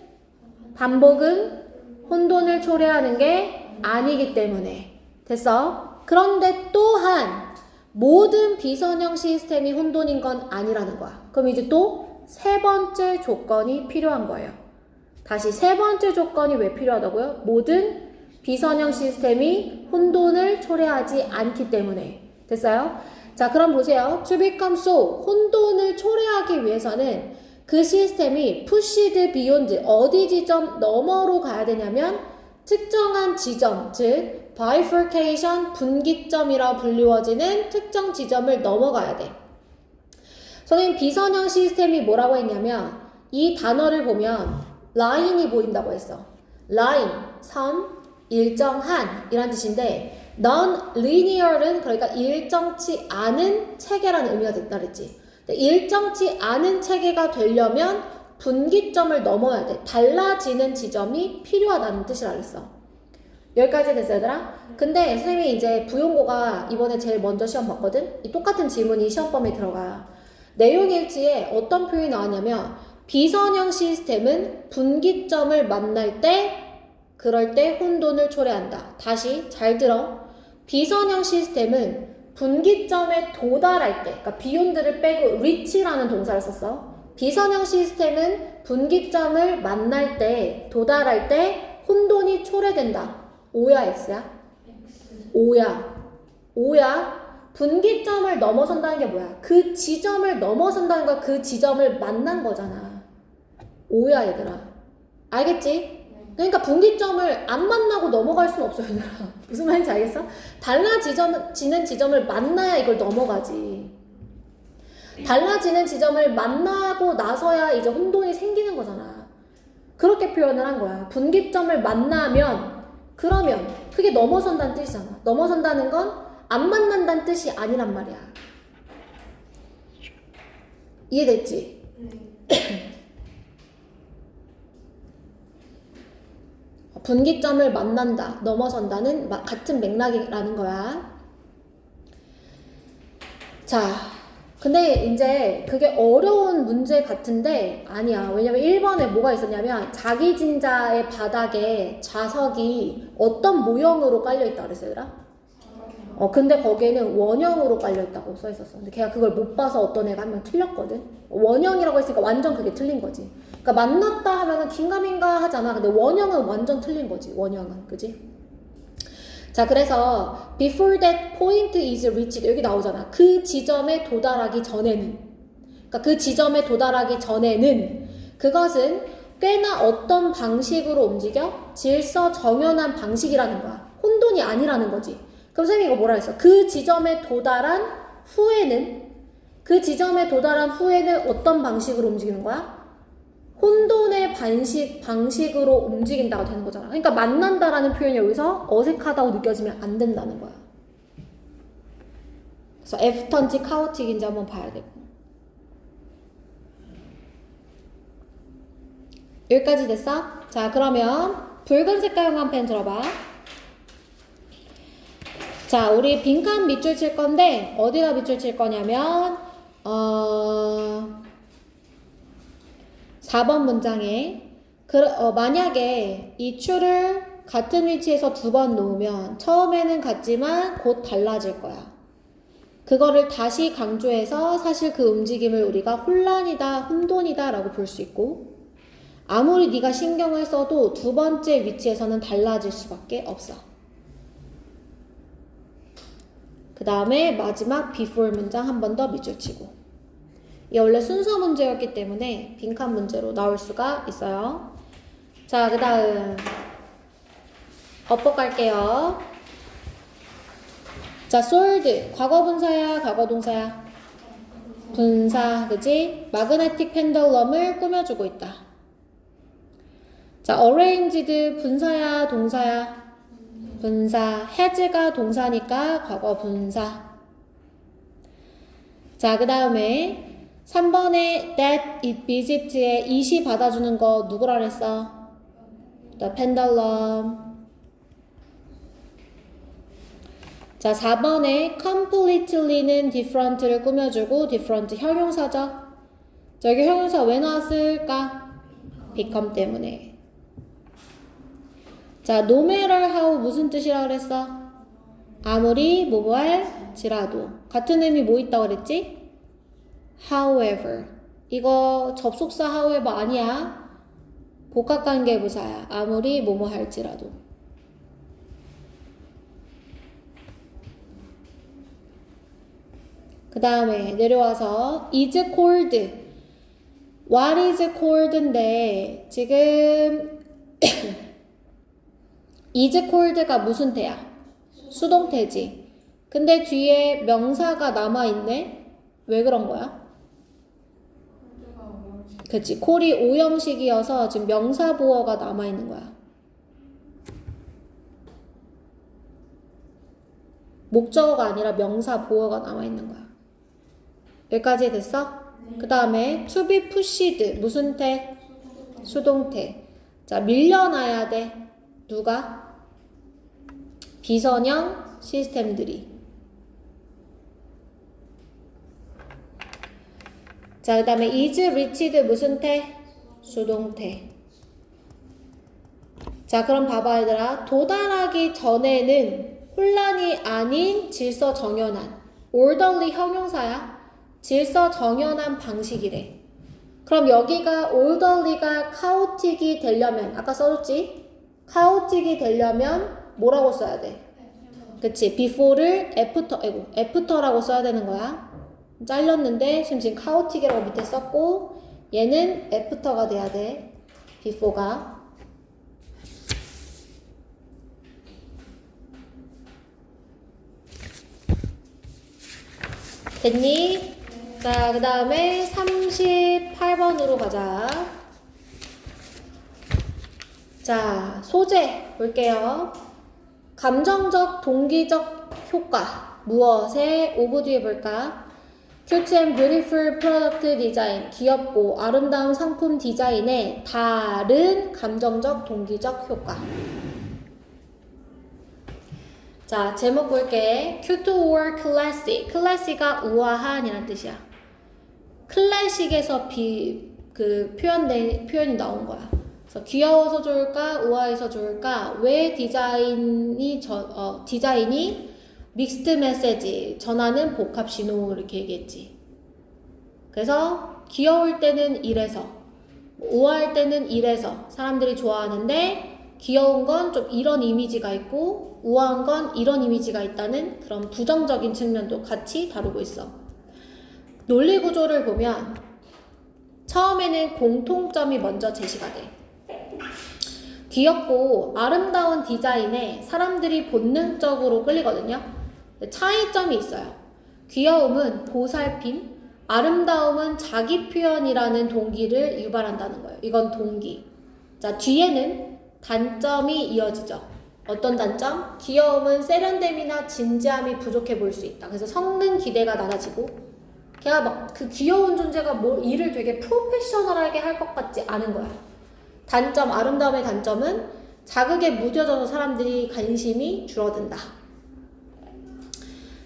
반복은 혼돈을 초래하는 게 아니기 때문에. 됐어? 그런데 또한 모든 비선형 시스템이 혼돈인 건 아니라는 거야. 그럼 이제 또 세 번째 조건이 필요한 거예요. 다시 세 번째 조건이 왜 필요하다고요? 모든 비선형 시스템이 혼돈을 초래하지 않기 때문에. 됐어요? 자, 그럼 보세요. To become so, 혼돈을 초래하기 위해서는 그 시스템이 pushed beyond, 어디 지점 너머로 가야 되냐면 특정한 지점, 즉 bifurcation, 분기점이라고 불리워지는 특정 지점을 넘어가야 돼. 선생님, 비선형 시스템이 뭐라고 했냐면 이 단어를 보면 라인이 보인다고 했어. 라인, 선, 일정한 이란 뜻인데 non-linear은 그러니까 일정치 않은 체계라는 의미가 된다 그랬지. 일정치 않은 체계가 되려면 분기점을 넘어야 돼. 달라지는 지점이 필요하다는 뜻이라 그랬어. 여기까지 됐어, 얘들아? 근데 선생님이 이제 부용고가 이번에 제일 먼저 시험 봤거든? 이 똑같은 질문이 시험 범위에 들어가. 내용 일지에 어떤 표현이 나왔냐면 비선형 시스템은 분기점을 만날 때 그럴 때 혼돈을 초래한다. 다시 잘 들어. 비선형 시스템은 분기점에 도달할 때, 그러니까 beyond를 빼고 reach라는 동사를 썼어. 비선형 시스템은 분기점을 만날 때, 도달할 때 혼돈이 초래된다. O야, X야? O야. 분기점을 넘어선다는 게 뭐야? 그 지점을 넘어선다는 거야. 그 지점을 만난 거잖아. O야, 얘들아. 알겠지? 그러니까 분기점을 안 만나고 넘어갈 수는 없어요, 얘들아. 무슨 말인지 알겠어? 달라지는 지점을 만나야 이걸 넘어가지. 달라지는 지점을 만나고 나서야 이제 혼돈이 생기는 거잖아. 그렇게 표현을 한 거야. 분기점을 만나면, 그러면 그게 넘어선다는 뜻이잖아. 넘어선다는 건 안 만난다는 뜻이 아니란 말이야. 이해됐지? 분기점을 만난다, 넘어선다는 같은 맥락이라는 거야. 자, 근데 이제 그게 어려운 문제 같은데 아니야. 왜냐면 1번에 뭐가 있었냐면 자기 진자의 바닥에 자석이 어떤 모형으로 깔려있다 그랬어요, 얘들아? 근데 거기에는 원형으로 깔려있다고 써있었어. 근데 걔가 그걸 못 봐서 어떤 애가 한 명 틀렸거든. 원형이라고 했으니까 완전 그게 틀린 거지. 그러니까 만났다 하면은 긴가민가 하잖아. 근데 원형은 완전 틀린 거지. 원형은. 그지? 자, 그래서 before that point is reached 여기 나오잖아. 그 지점에 도달하기 전에는. 그러니까 그 지점에 도달하기 전에는 그것은 꽤나 어떤 방식으로 움직여? 질서 정연한 방식이라는 거야. 혼돈이 아니라는 거지. 그럼 선생님이 이거 뭐라 했어? 그 지점에 도달한 후에는 어떤 방식으로 움직이는 거야? 혼돈의 방식으로 움직인다가 되는 거잖아. 그러니까 만난다라는 표현이 여기서 어색하다고 느껴지면 안 된다는 거야. 그래서 애프터인지 카오틱인지 한번 봐야 되고. 여기까지 됐어? 자, 그러면 붉은 색깔용한 펜 들어봐. 자, 우리 빈칸 밑줄 칠 건데 어디다 밑줄 칠 거냐면 4번 문장에 만약에 이 추를 같은 위치에서 2번 놓으면 처음에는 같지만 곧 달라질 거야. 그거를 다시 강조해서 사실 그 움직임을 우리가 혼란이다, 혼돈이다 라고 볼 수 있고, 아무리 네가 신경을 써도 두 번째 위치에서는 달라질 수밖에 없어. 그 다음에 마지막 before 문장 한 번 더 밑줄 치고. 이게 원래 순서 문제였기 때문에 빈칸 문제로 나올 수가 있어요. 자, 그 다음 업보 갈게요. 자, sold 과거 분사야, 과거 동사야? 분사, 그지? 마그네틱 펜들럼을 꾸며주고 있다. 자, arranged 분사야, 동사야? 분사. has가 동사니까 과거 분사. 자, 그 다음에 3번에 that it visit에 it이 받아주는 거 누구라 그랬어? the pendulum. 자, 4번에 completely는 different를 꾸며주고 different 형용사죠. 자, 여기 형용사 왜 나왔을까? become 때문에. 자, no matter how 무슨 뜻이라 그랬어? 아무리 뭐뭐 할지라도. 같은 의미 뭐 있다고 그랬지? however. 이거 접속사 however 아니야. 복합관계부사야. 아무리 뭐뭐 할지라도. 그 다음에 내려와서 is cold. what is cold인데 지금 is cold가 무슨 태야? 수동태지. 근데 뒤에 명사가 남아있네? 왜 그런 거야? 그치. 콜이 오형식이어서 지금 명사 보어가 남아있는 거야. 목적어가 아니라 명사 보어가 남아있는 거야. 여기까지 됐어? 그 다음에 to be pushed 무슨 태? 수동태. 자, 밀려나야 돼. 누가? 비선형 시스템들이. 자, 그 다음에 is reached 무슨 태? 수동태. 자, 그럼 봐봐 얘들아. 도달하기 전에는 혼란이 아닌 질서 정연한 orderly 형용사야. 질서 정연한 방식이래. 그럼 여기가 orderly가 chaotic이 되려면 아까 써줬지? chaotic이 되려면 뭐라고 써야 돼? 그치. before를 after라고 써야 되는 거야. 잘렸는데 지금 chaotic이라고 밑에 썼고 얘는 after가 돼야 돼. before가. 됐니? 자, 그 다음에 38번으로 가자. 자, 소재 볼게요. 감정적, 동기적 효과. 무엇에 오브 뒤에 볼까? Cute and beautiful product design. 귀엽고 아름다운 상품 디자인의 다른 감정적, 동기적 효과. 자, 제목 볼게. cute or classy. classy가 우아한이란 뜻이야. 클래식에서 표현이 나온 거야. 그래서 귀여워서 좋을까, 우아해서 좋을까? 왜 디자인이 믹스드 메시지, 전하는 복합 신호 이렇게 얘기했지. 그래서 귀여울 때는 이래서, 우아할 때는 이래서 사람들이 좋아하는데 귀여운 건 좀 이런 이미지가 있고 우아한 건 이런 이미지가 있다는 그런 부정적인 측면도 같이 다루고 있어. 논리 구조를 보면 처음에는 공통점이 먼저 제시가 돼. 귀엽고 아름다운 디자인에 사람들이 본능적으로 끌리거든요. 차이점이 있어요. 귀여움은 보살핌, 아름다움은 자기 표현이라는 동기를 유발한다는 거예요. 이건 동기. 자, 뒤에는 단점이 이어지죠. 어떤 단점? 귀여움은 세련됨이나 진지함이 부족해 보일 수 있다. 그래서 성능 기대가 낮아지고 걔가 막 그 귀여운 존재가 뭐 일을 되게 프로페셔널하게 할 것 같지 않은 거야. 단점, 아름다움의 단점은 자극에 무뎌져서 사람들이 관심이 줄어든다.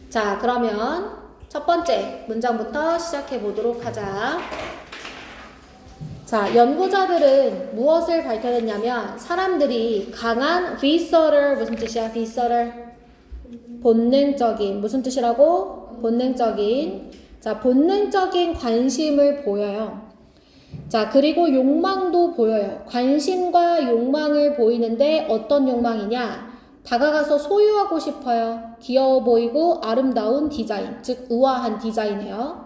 자, 그러면 첫 번째 문장부터 시작해 보도록 하자. 자, 연구자들은 무엇을 밝혀냈냐면 사람들이 강한 visceral, 무슨 뜻이야? visceral 본능적인, 무슨 뜻이라고? 본능적인, 자, 본능적인 관심을 보여요. 자, 그리고 욕망도 보여요. 관심과 욕망을 보이는데 어떤 욕망이냐? 다가가서 소유하고 싶어요. 귀여워 보이고 아름다운 디자인, 즉 우아한 디자인이에요.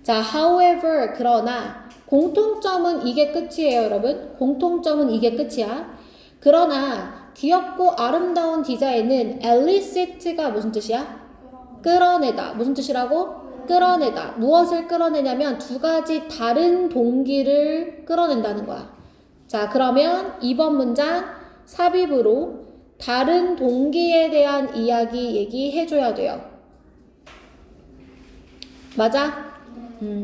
자, however, 그러나 공통점은 이게 끝이에요, 여러분. 공통점은 이게 끝이야. 그러나 귀엽고 아름다운 디자인은 elicit가 무슨 뜻이야? 끌어내다. 무슨 뜻이라고? 끌어내다. 무엇을 끌어내냐면 두 가지 다른 동기를 끌어낸다는 거야. 자, 그러면 2번 문장 삽입으로 다른 동기에 대한 이야기 얘기해줘야 돼요. 맞아?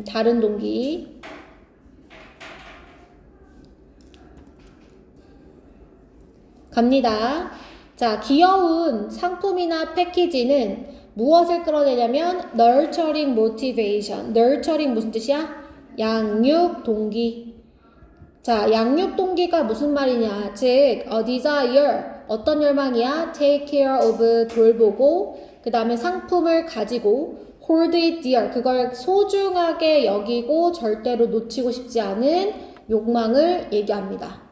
다른 동기. 갑니다. 자, 귀여운 상품이나 패키지는 무엇을 끌어내냐면 nurturing motivation. nurturing 무슨 뜻이야? 양육 동기. 자, 양육 동기가 무슨 말이냐? 즉, a desire. 어떤 열망이야? take care of. 돌보고, 그 다음에 상품을 가지고, hold it dear. 그걸 소중하게 여기고 절대로 놓치고 싶지 않은 욕망을 얘기합니다.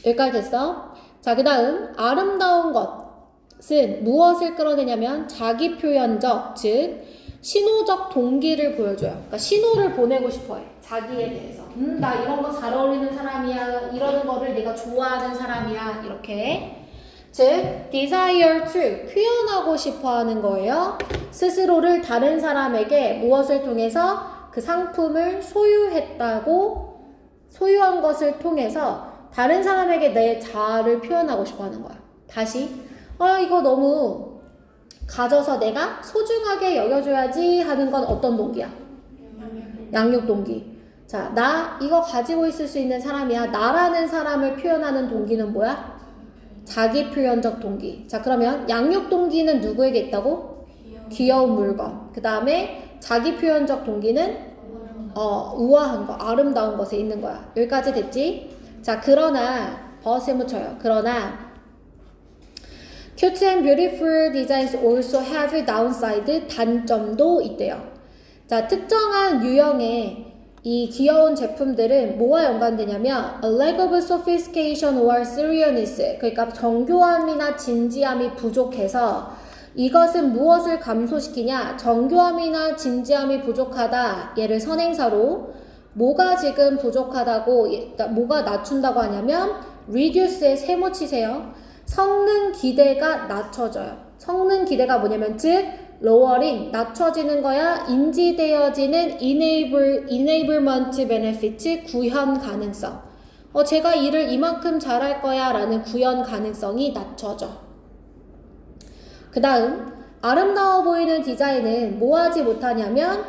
여기까지 됐어? 자, 그 다음 아름다운 것은 무엇을 끌어내냐면 자기 표현적, 즉 신호적 동기를 보여줘요. 그러니까 신호를 보내고 싶어해. 자기에 대해서. 나 이런 거 잘 어울리는 사람이야. 이러는 거를 내가 좋아하는 사람이야. 이렇게. 즉 desire to, 표현하고 싶어 하는 거예요. 스스로를 다른 사람에게 무엇을 통해서? 그 상품을 소유한 것을 통해서 다른 사람에게 내 자아를 표현하고 싶어 하는 거야. 다시. 이거 너무 가져서 내가 소중하게 여겨줘야지 하는 건 어떤 동기야? 양육 동기. 자, 나 이거 가지고 있을 수 있는 사람이야. 나라는 사람을 표현하는 동기는 뭐야? 자기 표현적 동기. 자, 그러면 양육 동기는 누구에게 있다고? 귀여운 물건. 그 다음에 자기 표현적 동기는 우아한 거, 아름다운 것에 있는 거야. 여기까지 됐지? 자, 그러나 버스에 묻혀요. 그러나 cute and beautiful designs also have a downside. 단점도 있대요. 자, 특정한 유형의 이 귀여운 제품들은 뭐와 연관되냐면 a lack of sophistication or seriousness. 그러니까 정교함이나 진지함이 부족해서 이것은 무엇을 감소시키냐? 정교함이나 진지함이 부족하다. 얘를 선행사로 뭐가 지금 부족하다고, 뭐가 낮춘다고 하냐면 reduce의 세모 치세요. 성능 기대가 낮춰져요. 성능 기대가 뭐냐면 즉 lowering, 낮춰지는 거야. 인지되어지는 enablement benefit, 구현 가능성. 제가 일을 이만큼 잘할 거야 라는 구현 가능성이 낮춰져. 그 다음 아름다워 보이는 디자인은 뭐 하지 못하냐면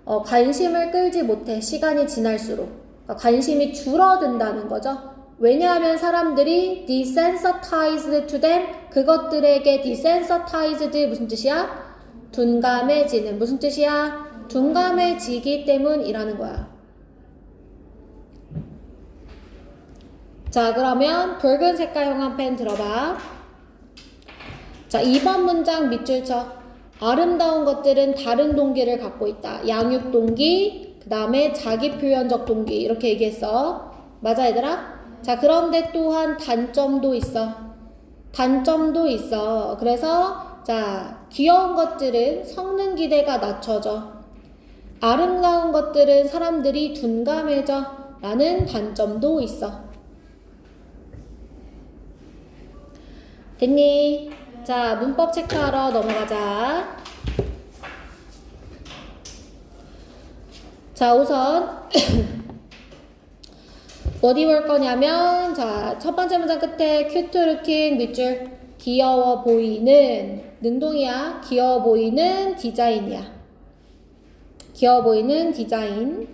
관심을 끌지 못해. 시간이 지날수록. 그러니까 관심이 줄어든다는 거죠. 왜냐하면 사람들이 desensitized to them, 그것들에게 desensitized 무슨 뜻이야? 둔감해지는. 무슨 뜻이야? 둔감해지기 때문이라는 거야. 자, 그러면 붉은 색깔 형광펜 들어봐. 자, 2번 문장 밑줄 쳐. 아름다운 것들은 다른 동기를 갖고 있다. 양육 동기, 그 다음에 자기 표현적 동기. 이렇게 얘기했어. 맞아, 얘들아? 자, 그런데 또한 단점도 있어. 단점도 있어. 그래서 자, 귀여운 것들은 성능 기대가 낮춰져. 아름다운 것들은 사람들이 둔감해져. 라는 단점도 있어. 됐니? 자, 문법 체크하러 넘어가자. 자, 우선 어디 볼 거냐면, 자, 첫 번째 문장 끝에 cute looking 밑줄 귀여워 보이는 능동이야. 귀여워 보이는 디자인이야. 귀여워 보이는 디자인.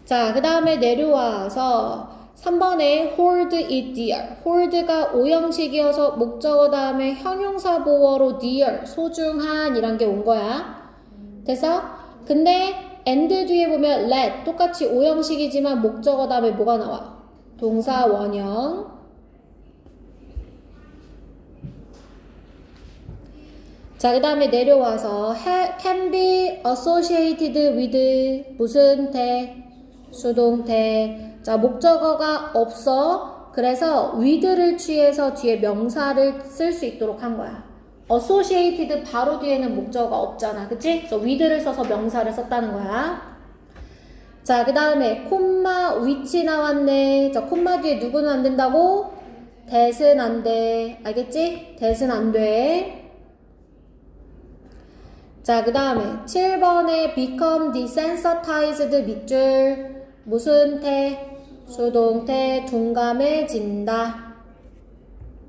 자, 그 다음에 내려와서 3번에 hold it dear. hold가 오형식이어서 목적어 다음에 형용사 보어로 dear, 소중한 이란 게 온 거야. 됐어? 근데 and 뒤에 보면 let, 똑같이 오형식이지만 목적어 다음에 뭐가 나와? 동사 원형. 자, 그 다음에 내려와서 can be associated with 무슨 태? 수동태. 자, 목적어가 없어. 그래서 with를 취해서 뒤에 명사를 쓸 수 있도록 한 거야. associated 바로 뒤에는 목적어가 없잖아. 그치? 그래서 with를 써서 명사를 썼다는 거야. 자, 그 다음에 콤마 which 나왔네. 자, 콤마 뒤에 누구는 안 된다고? that은 안 돼. 알겠지? that은 안 돼. 자, 그 다음에 7번에 become desensitized 밑줄 무슨 태? 수동태 둔감해진다.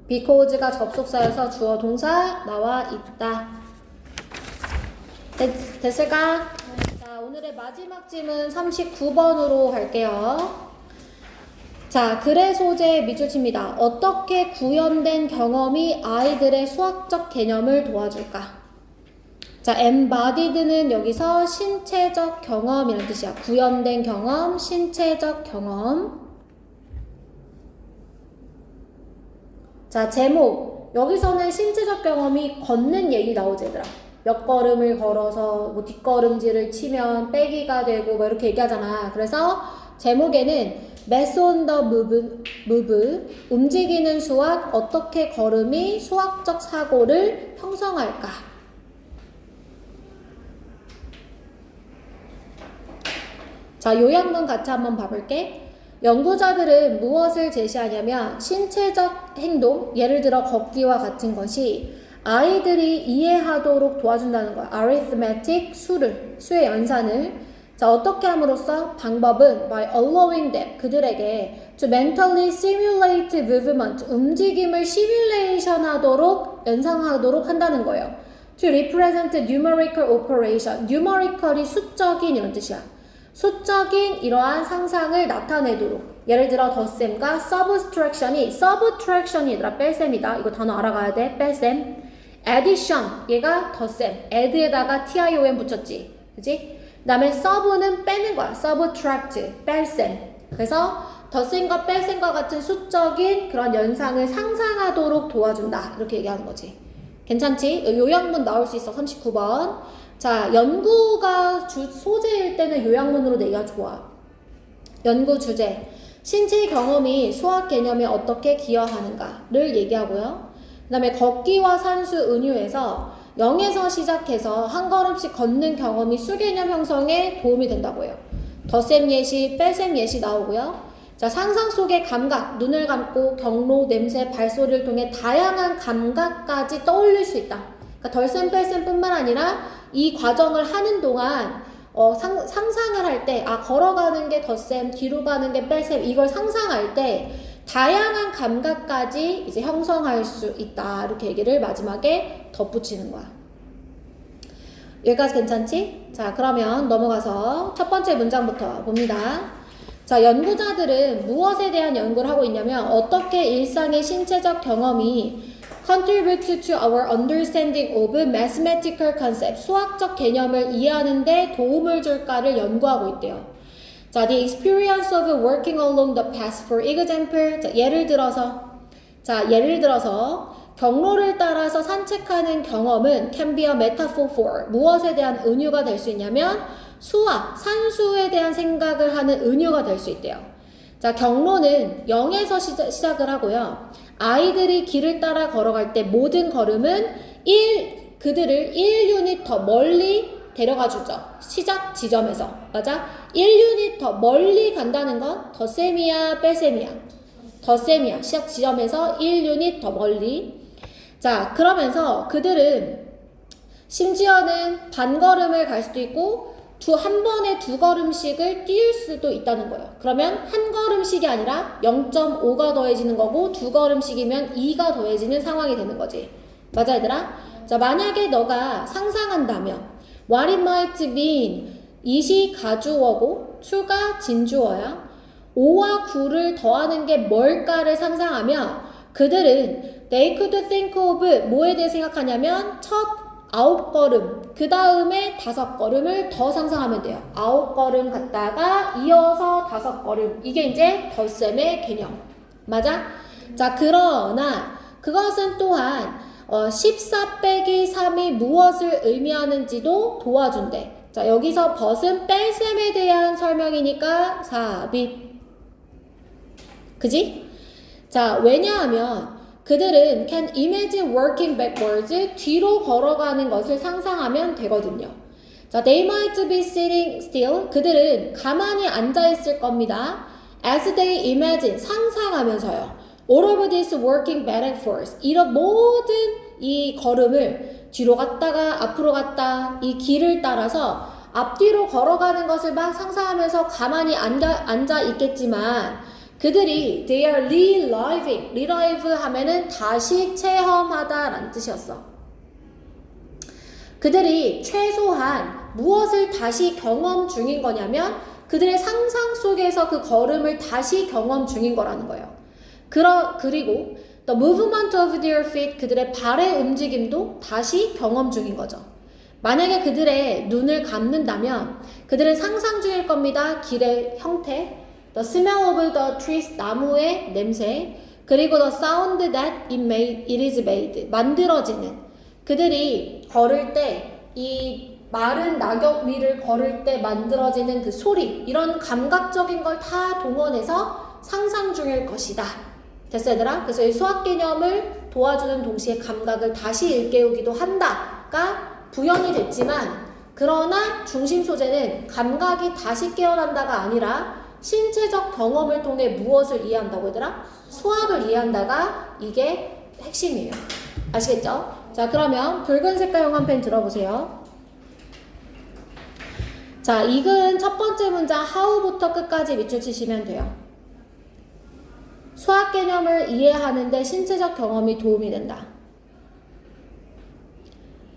because가 접속사여서 주어 동사 나와 있다. 됐을까? 자, 오늘의 마지막 질문 39번으로 갈게요. 자, 글의 소재 밑줄 칩니다. 어떻게 구현된 경험이 아이들의 수학적 개념을 도와줄까? 자, embodied는 여기서 신체적 경험이라는 뜻이야. 구현된 경험, 신체적 경험. 자, 제목. 여기서는 신체적 경험이 걷는 얘기 나오지, 얘들아. 몇 걸음을 걸어서 뭐 뒷걸음질을 치면 빼기가 되고 뭐 이렇게 얘기하잖아. 그래서 제목에는 Math on the move, 움직이는 수학, 어떻게 걸음이 수학적 사고를 형성할까? 자, 요약문 같이 한번 봐볼게. 연구자들은 무엇을 제시하냐면 신체적 행동, 예를 들어 걷기와 같은 것이 아이들이 이해하도록 도와준다는 거야. arithmetic, 수의 연산을. 자, 어떻게 함으로써? 방법은 by allowing them, 그들에게 to mentally simulate movement, 움직임을 시뮬레이션 하도록, 연상하도록 한다는 거예요. to represent numerical operation, numerical이 수적인 이런 뜻이야. 수적인 이러한 상상을 나타내도록. 예를 들어 덧셈과 subtraction이 얘들아 뺄셈이다. 이거 단어 알아가야 돼. 뺄셈. addition, 얘가 덧셈. add에다가 tion 붙였지. 그치? 그 다음에 sub는 빼는 거야. subtract, 뺄셈. 그래서 덧셈과 뺄셈과 같은 수적인 그런 연상을 상상하도록 도와준다. 이렇게 얘기하는 거지. 괜찮지? 요약문 나올 수 있어. 39번. 자, 연구가 소재일 때는 요약문으로 내기가 좋아. 연구 주제. 신체 경험이 수학 개념에 어떻게 기여하는가를 얘기하고요. 그 다음에 걷기와 산수 은유에서 0에서 시작해서 한 걸음씩 걷는 경험이 수개념 형성에 도움이 된다고 해요. 덧셈 예시, 뺄셈 예시 나오고요. 자, 상상 속의 감각, 눈을 감고 경로, 냄새, 발소리를 통해 다양한 감각까지 떠올릴 수 있다. 그러니까 덜셈, 뺄셈 뿐만 아니라 이 과정을 하는 동안 상상을 할 때, 걸어가는 게 덧셈, 뒤로 가는 게 뺄셈, 이걸 상상할 때 다양한 감각까지 이제 형성할 수 있다. 이렇게 얘기를 마지막에 덧붙이는 거야. 여기까지 괜찮지? 자, 그러면 넘어가서 첫 번째 문장부터 봅니다. 자, 연구자들은 무엇에 대한 연구를 하고 있냐면 어떻게 일상의 신체적 경험이 contribute to our understanding of mathematical concept, 수학적 개념을 이해하는 데 도움을 줄까를 연구하고 있대요. 자, the experience of working along the path, for example, 자, 예를 들어서 경로를 따라서 산책하는 경험은 can be a metaphor for, 무엇에 대한 은유가 될 수 있냐면 수학, 산수에 대한 생각을 하는 은유가 될 수 있대요. 자, 경로는 0에서 시작을 하고요. 아이들이 길을 따라 걸어갈 때 모든 걸음은 그들을 1유닛 더 멀리 데려가 주죠. 시작 지점에서. 맞아? 1유닛 더 멀리 간다는 건 덧셈이야, 뺄셈이야? 덧셈이야. 시작 지점에서 1유닛 더 멀리. 자, 그러면서 그들은 심지어는 반걸음을 갈 수도 있고 한 번에 2걸음씩을 띄울 수도 있다는 거예요. 그러면 한 걸음씩이 아니라 0.5가 더해지는 거고 2걸음씩이면 2가 더해지는 상황이 되는 거지. 맞아 얘들아? 자, 만약에 너가 상상한다면 what it might mean it이 가주어고 to가 진주어야 5와 9를 더하는 게 뭘까를 상상하며 그들은 they could think of 뭐에 대해 생각하냐면 첫 9걸음 그 다음에 5걸음을 더 상상하면 돼요. 9걸음 갔다가 이어서 5걸음 이게 이제 덧셈의 개념 맞아? 자 그러나 그것은 또한 14 빼기 3이 무엇을 의미하는지도 도와준대. 자 여기서 벗은 뺄셈에 대한 설명이니까 삽입 그지? 자 왜냐하면 그들은 can imagine working backwards 뒤로 걸어가는 것을 상상하면 되거든요. 자 they might be sitting still 그들은 가만히 앉아 있을 겁니다. as they imagine 상상하면서요. all of this working back and forth 이런 모든 이 걸음을 뒤로 갔다가 앞으로 갔다 이 길을 따라서 앞뒤로 걸어가는 것을 막 상상하면서 가만히 앉아 있겠지만 그들이 they are reliving, relive 하면은 다시 체험하다 라는 뜻이었어. 그들이 최소한 무엇을 다시 경험 중인 거냐면 그들의 상상 속에서 그 걸음을 다시 경험 중인 거라는 거예요. 그리고 the movement of their feet 그들의 발의 움직임도 다시 경험 중인 거죠. 만약에 그들의 눈을 감는다면 그들은 상상 중일 겁니다. 길의 형태 The smell of the trees, 나무의 냄새, 그리고 the sound that it is made, 만들어지는. 그들이 걸을 때, 이 마른 낙엽 위를 걸을 때 만들어지는 그 소리, 이런 감각적인 걸 다 동원해서 상상 중일 것이다. 됐어, 얘들아? 그래서 이 수학 개념을 도와주는 동시에 감각을 다시 일깨우기도 한다가 부연이 됐지만, 그러나 중심 소재는 감각이 다시 깨어난다가 아니라 신체적 경험을 통해 무엇을 이해한다고 얘들아? 수학을 이해한다가 이게 핵심이에요. 아시겠죠? 자 그러면 붉은 색깔 형광펜 들어보세요. 자 이 글은 첫 번째 문장 how부터 끝까지 밑줄 치시면 돼요. 수학 개념을 이해하는데 신체적 경험이 도움이 된다.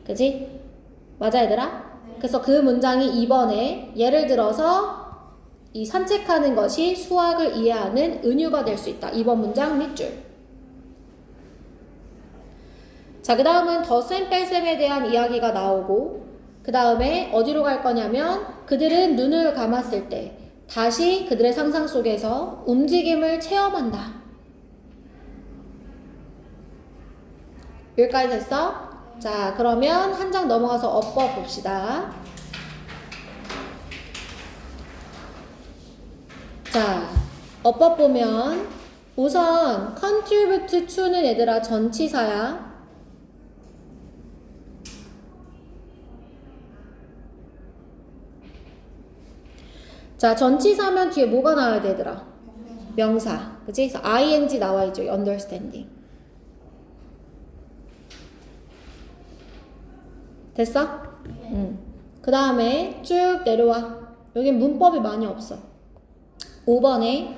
그치? 맞아 얘들아? 그래서 그 문장이 2번에 예를 들어서 이 산책하는 것이 수학을 이해하는 은유가 될 수 있다. 2번 문장 밑줄. 자, 그 다음은 덧셈 뺄셈에 대한 이야기가 나오고 그 다음에 어디로 갈 거냐면 그들은 눈을 감았을 때 다시 그들의 상상 속에서 움직임을 체험한다. 여기까지 됐어? 자, 그러면 한 장 넘어가서 어법 봅시다. 자, 어법 보면 우선 contribute to는 얘들아 전치사야. 자, 전치사면 뒤에 뭐가 나와야 되더라? 명사. 그치? 그래서 ing 나와있죠. understanding. 됐어? 그 다음에 쭉 내려와. 여긴 문법이 많이 없어. 5번에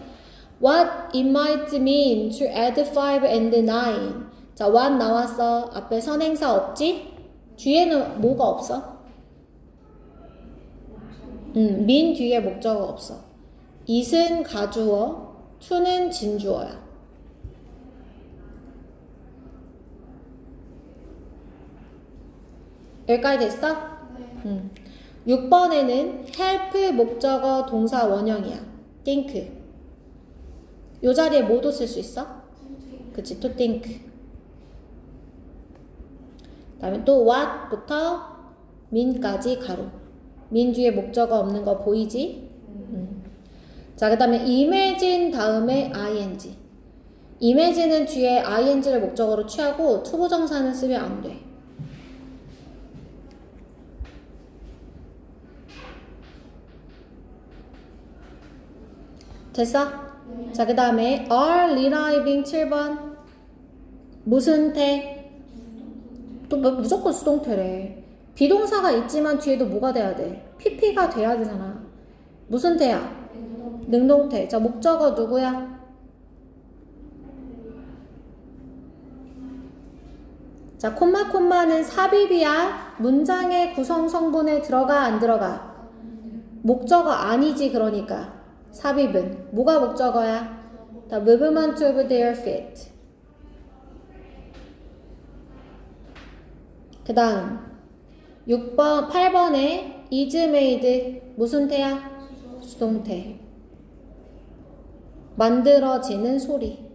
what it might mean to add 5 and 9. 자, what 나왔어. 앞에 선행사 없지? 뒤에는 뭐가 없어? mean 뒤에 목적어 없어. it은 가주어, to는 진주어야. 여기까지 됐어? 네. 6번에는 help 목적어 동사 원형이야. think. 요 자리에 뭐도 쓸 수 있어? 그치, to think. 그 다음에 또 what부터 mean까지 가로. mean 뒤에 목적어 없는 거 보이지? 자, 그 다음에 imagine 다음에 ing. imagine은 뒤에 ing를 목적어로 취하고 투부정사는 쓰면 안 돼. 됐어? 네. 자, 그 다음에 are reliving 7번 무슨 태? 또 무조건 수동태래. 비동사가 있지만 뒤에도 뭐가 돼야 돼? PP가 돼야 되잖아. 무슨 태야? 능동태. 자, 목적어 누구야? 자, 콤마는 삽입이야. 문장의 구성 성분에 들어가 안 들어가? 목적어 아니지. 그러니까 삽입은 뭐가 목적어야? The movement of their feet. 그 다음 6번 8번에 is made 무슨 태야? 수동태. 만들어지는 소리.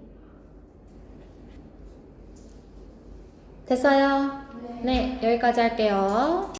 됐어요? 네, 여기까지 할게요.